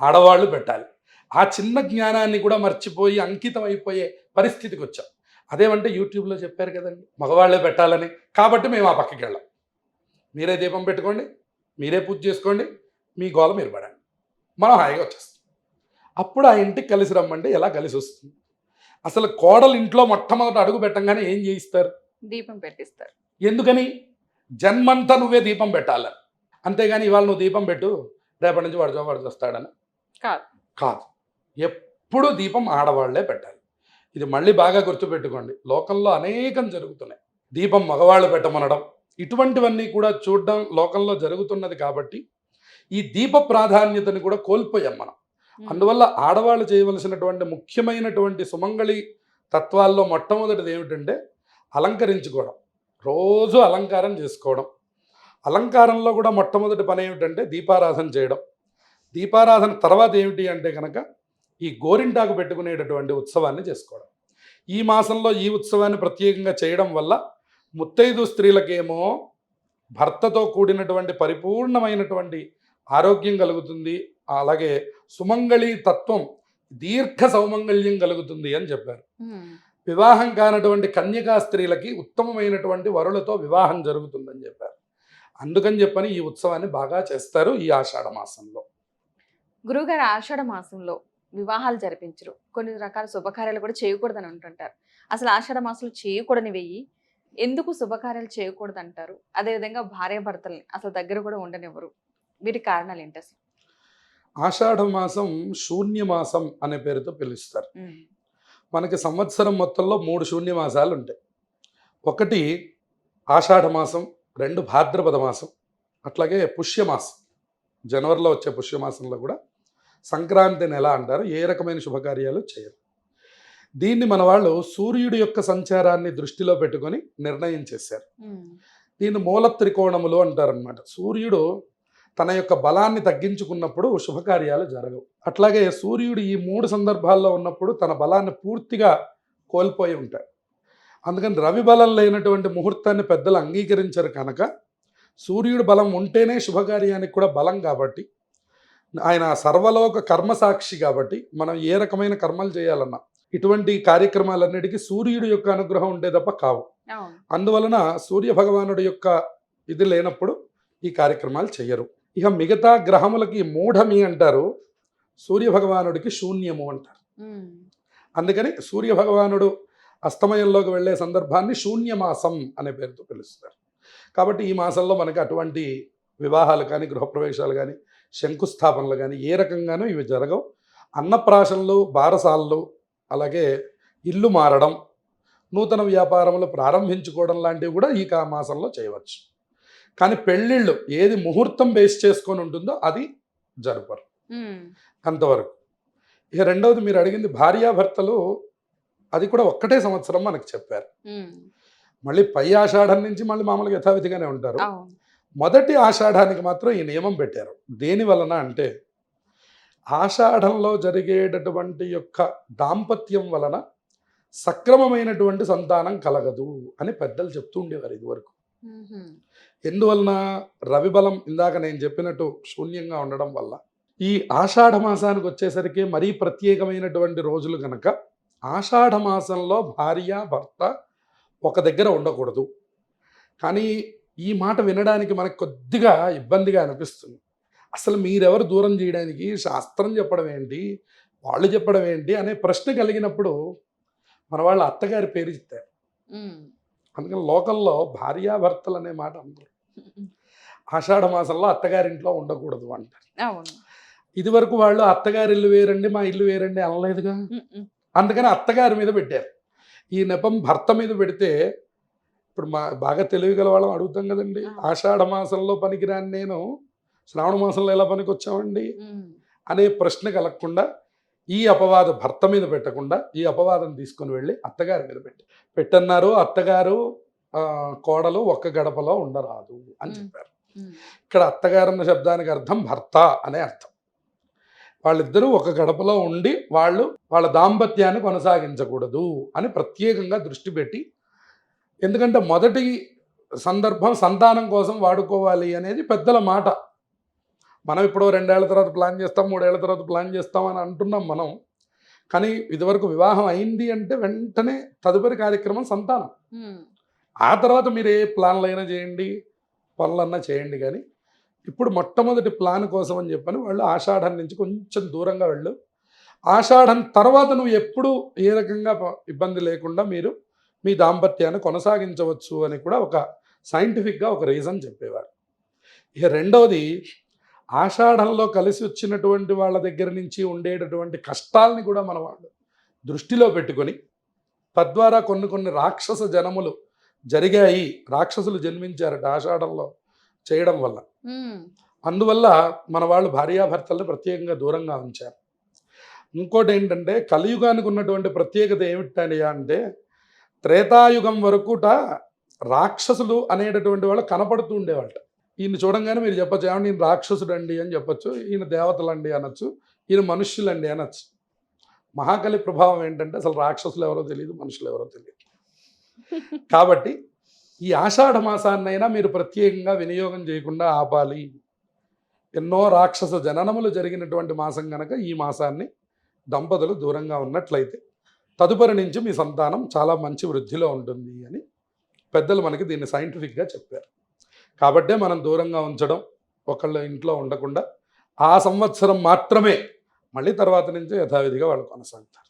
ఆడవాళ్ళు పెట్టాలి. ఆ చిన్న జ్ఞానాన్ని కూడా మర్చిపోయి అంకితం అయిపోయే పరిస్థితికి వచ్చాం. అదేమంటే యూట్యూబ్లో చెప్పారు కదండి మగవాళ్ళే పెట్టాలని, కాబట్టి మేము ఆ పక్కకి వెళ్ళాం. మీరే దీపం పెట్టుకోండి, మీరే పూజ చేసుకోండి, మీ గోల మీరు పడండి, మనం హాయిగా వచ్చేస్తాం. అప్పుడు ఆ ఇంటికి కలిసి రమ్మంటే ఎలా కలిసి వస్తుంది? అసలు కోడలు ఇంట్లో మొట్టమొదట అడుగు పెట్టంగానే ఏం చేయిస్తారు? దీపం పెట్టిస్తారు. ఎందుకని? జన్మంతా నువ్వే దీపం పెట్టాలని. అంతేగాని ఇవాళ నువ్వు దీపం పెట్టు, రేపటి నుంచి వాడు వస్తాడని కాదు. కాదు. ఎప్పుడు దీపం ఆడవాళ్లే పెట్టాలి. ఇది మళ్ళీ బాగా గుర్తుపెట్టుకోండి. లోకంలో అనేకం జరుగుతున్నాయి. దీపం మగవాళ్ళు పెట్టమనడం, ఇటువంటివన్నీ కూడా చూడడం లోకంలో జరుగుతున్నది. కాబట్టి ఈ దీప ప్రాధాన్యతని కూడా కోల్పోయాం మనం. అందువల్ల ఆడవాళ్ళు చేయవలసినటువంటి ముఖ్యమైనటువంటి సుమంగళి తత్వాల్లో మొట్టమొదటిది ఏమిటంటే అలంకరించుకోవడం, రోజు అలంకారం చేసుకోవడం. అలంకారంలో కూడా మొట్టమొదటి పని ఏమిటంటే దీపారాధన చేయడం. దీపారాధన తర్వాత ఏమిటి అంటే కనుక ఈ గోరింటాకు పెట్టుకునేటటువంటి ఉత్సవాన్ని చేసుకోవడం. ఈ మాసంలో ఈ ఉత్సవాన్ని ప్రత్యేకంగా చేయడం వల్ల ముత్తైదు స్త్రీలకేమో భర్తతో కూడినటువంటి పరిపూర్ణమైనటువంటి ఆరోగ్యం కలుగుతుంది, అలాగే సుమంగళి తత్వం దీర్ఘ సౌమంగళ్యం కలుగుతుంది అని చెప్పారు. వివాహం కానటువంటి కన్యకా స్త్రీలకి ఉత్తమమైనటువంటి వరులతో వివాహం జరుగుతుందని చెప్పారు. అందుకని చెప్పని ఈ ఉత్సవాన్ని బాగా చేస్తారు ఈ ఆషాఢ మాసంలో. గురువుగారు, ఆషాఢ మాసంలో వివాహాలు జరిపించరు, కొన్ని రకాల శుభకార్యాలు కూడా చేయకూడదని అంటుంటారు. అసలు ఆషాఢ మాసంలో చేయకూడని వెయ్యి, ఎందుకు శుభకార్యాలు చేయకూడదు అంటారు? అదేవిధంగా భార్యాభర్తల్ని అసలు దగ్గర కూడా ఉండనివ్వరు, వీటి కారణాలు ఏంటి అసలు? ఆషాఢ మాసం శూన్యమాసం అనే పేరుతో పిలుస్తారు. మనకి సంవత్సరం మొత్తంలో 3 శూన్యమాసాలు ఉంటాయి. ఒకటి ఆషాఢ మాసం, 2 భాద్రపద మాసం, అట్లాగే పుష్యమాసం. జనవరిలో వచ్చే పుష్యమాసంలో కూడా సంక్రాంతి నెల అంటారు. ఏ రకమైన శుభకార్యాలు చేయరు. దీన్ని మన వాళ్ళు సూర్యుడి యొక్క సంచారాన్ని దృష్టిలో పెట్టుకొని నిర్ణయం చేశారు. దీన్ని మూల త్రికోణములు అంటారనమాట. సూర్యుడు తన యొక్క బలాన్ని తగ్గించుకున్నప్పుడు శుభకార్యాలు జరగవు. అట్లాగే సూర్యుడు ఈ 3 సందర్భాల్లో ఉన్నప్పుడు తన బలాన్ని పూర్తిగా కోల్పోయి ఉంటాడు. అందుకని రవి బలం లేనటువంటి ముహూర్తాన్ని పెద్దలు అంగీకరించరు. కనుక సూర్యుడు బలం ఉంటేనే శుభకార్యానికి కూడా బలం. కాబట్టి ఆయన సర్వలోక కర్మసాక్షి. కాబట్టి మనం ఏ రకమైన కర్మలు చేయాలన్నా ఇటువంటి కార్యక్రమాలన్నిటికీ సూర్యుడి యొక్క అనుగ్రహం ఉంటే తప్ప కావు. అందువలన సూర్య భగవానుడి యొక్క ఇది లేనప్పుడు ఈ కార్యక్రమాలు చెయ్యరు. ఇక మిగతా గ్రహములకి మూఢమి అంటారు, సూర్య భగవానుడికి శూన్యము అంటారు. అందుకని సూర్య భగవానుడు అస్తమయంలోకి వెళ్ళే సందర్భాన్ని శూన్యమాసం అనే పేరుతో పిలుస్తారు. కాబట్టి ఈ మాసంలో మనకి అటువంటి వివాహాలు కానీ, గృహప్రవేశాలు కానీ, శంకుస్థాపనలు కానీ ఏ రకంగానూ ఇవి జరగవు. అన్నప్రాశనలు, బారసాలలు, అలాగే ఇల్లు మారడం, నూతన వ్యాపారములు ప్రారంభించుకోవడం లాంటివి కూడా ఈ మాసంలో చేయవచ్చు. కానీ పెళ్ళిళ్ళు ఏది ముహూర్తం బేస్ చేసుకొని ఉంటుందో అది జరపరు, అంతవరకు. ఇక రెండవది మీరు అడిగింది భార్యాభర్తలు, అది కూడా ఒక్కటే సంవత్సరం మనకు చెప్పారు. మళ్ళీ పై ఆషాఢం నుంచి మళ్ళీ మామూలుగా యథావిధిగానే ఉంటారు. మొదటి ఆషాఢానికి మాత్రం ఈ నియమం పెట్టారు. దేని వలన అంటే ఆషాఢంలో జరిగేటటువంటి యొక్క దాంపత్యం వలన సక్రమమైనటువంటి సంతానం కలగదు అని పెద్దలు చెప్తూ ఉండేవారు ఇదివరకు. ఎందువలన? రవిబలం ఇందాక నేను చెప్పినట్టు శూన్యంగా ఉండడం వల్ల. ఈ ఆషాఢ మాసానికి వచ్చేసరికి మరీ ప్రత్యేకమైనటువంటి రోజులు కనుక ఆషాఢ మాసంలో భార్య భర్త ఒక దగ్గర ఉండకూడదు. కానీ ఈ మాట వినడానికి మనకు కొద్దిగా ఇబ్బందిగా అనిపిస్తుంది. అసలు మీరెవరు దూరం చేయడానికి? శాస్త్రం చెప్పడం ఏంటి, వాళ్ళు చెప్పడం ఏంటి అనే ప్రశ్న కలిగినప్పుడు మన వాళ్ళ అత్తగారి పేరు ఇస్తారు. అందుకని లోకంలో భార్యాభర్తలు అనే మాట అందరూ ఆషాఢ మాసంలో అత్తగారింట్లో ఉండకూడదు అంటారు. ఇదివరకు వాళ్ళు అత్తగారి ఇల్లు వేరండి, మా ఇల్లు వేరండి అనలేదుగా. అందుకని అత్తగారి మీద పెట్టారు. ఈ నెపం భర్త మీద పెడితే ఇప్పుడు బాగా తెలివిగల వాళ్ళం అడుగుతాం కదండి, ఆషాఢ మాసంలో పనికిరాని నేను శ్రావణ మాసంలో ఎలా పనికి వచ్చామండి అనే ప్రశ్న కలగకుండా ఈ అపవాదం భర్త మీద పెట్టకుండా ఈ అపవాదం తీసుకొని వెళ్ళి అత్తగారి మీద పెట్టన్నారు. అత్తగారు కోడలు ఒక్క గడపలో ఉండరాదు అని చెప్పారు. ఇక్కడ అత్తగారు అన్న శబ్దానికి అర్థం భర్త అనే అర్థం. వాళ్ళిద్దరూ ఒక గడపలో ఉండి వాళ్ళ దాంపత్యాన్ని కొనసాగించకూడదు అని ప్రత్యేకంగా దృష్టి పెట్టి, ఎందుకంటే మొదటి సందర్భం సంతానం కోసం వాడుకోవాలి అనేది పెద్దల మాట. మనం ఇప్పుడు 2 ఏళ్ల తర్వాత ప్లాన్ చేస్తాం, 3 ఏళ్ల తర్వాత ప్లాన్ చేస్తాం అని అంటున్నాం మనం. కానీ ఇదివరకు వివాహం అయింది అంటే వెంటనే తదుపరి కార్యక్రమం సంతానం. హ్మ్. ఆ తర్వాత మీరు ఏ ప్లాన్‌లైనా చేయండి, పనులన్నా చేయండి గానీ, ఇప్పుడు మొట్టమొదటి ప్లాన్ కోసం అని చెప్పని వాళ్ళు ఆషాఢం నుంచి కొంచెం దూరంగా వెళ్ళు. ఆషాఢం తర్వాత నువ్వు ఎప్పుడూ ఏ రకంగా ఇబ్బంది లేకుండా మీరు మీ దాంపత్యాన్ని కొనసాగించవచ్చు అని కూడా ఒక సైంటిఫిక్‌గా ఒక రీజన్ చెప్పేవారు. ఇక రెండోది ఆషాఢంలో కలిసి వచ్చినటువంటి వాళ్ళ దగ్గర నుంచి ఉండేటటువంటి కష్టాల్ని కూడా మన వాళ్ళు దృష్టిలో పెట్టుకొని, తద్వారా కొన్ని కొన్ని రాక్షస జనములు జరిగాయి. రాక్షసులు జన్మించారట ఆషాఢంలో చేయడం వల్ల. హ్మ్. అందువల్ల మన వాళ్ళు భార్యాభర్తల్ని ప్రత్యేకంగా దూరంగా ఉంచారు. ఇంకోటేంటంటే కలియుగానికి ఉన్నటువంటి ప్రత్యేకత ఏమిటయ్యా అంటే, త్రేతాయుగం వరకుట రాక్షసులు అనేటటువంటి వాళ్ళు కనపడుతూ ఉండేవాళ్ళట. ఈయన్ని చూడంగానే మీరు చెప్పొచ్చు, ఏవండీ ఈయన రాక్షసుడండి అని చెప్పొచ్చు, ఈయన దేవతలండి అనొచ్చు, ఈయన మనుష్యులండి అనొచ్చు. మహాకలి ప్రభావం ఏంటంటే అసలు రాక్షసులు ఎవరో తెలియదు, మనుషులు ఎవరో తెలియదు. కాబట్టి ఈ ఆషాఢ మాసాన్నైనా మీరు ప్రత్యేకంగా వినియోగం చేయకుండా ఆపాలి. ఎన్నో రాక్షస జననములు జరిగినటువంటి మాసం గనక ఈ మాసాన్ని దంపతులు దూరంగా ఉన్నట్లయితే తదుపరి నుంచి మీ సంతానం చాలా మంచి వృద్ధిలో ఉంటుంది అని పెద్దలు మనకి దీన్ని సైంటిఫిక్‌గా చెప్పారు. కాబట్టే మనం దూరంగా ఉంచడం, ఒకళ్ళ ఇంట్లో ఉండకుండా ఆ సంవత్సరం మాత్రమే, మళ్ళీ తర్వాత నుంచి యథావిధిగా వాళ్ళు కొనసాగుతారు.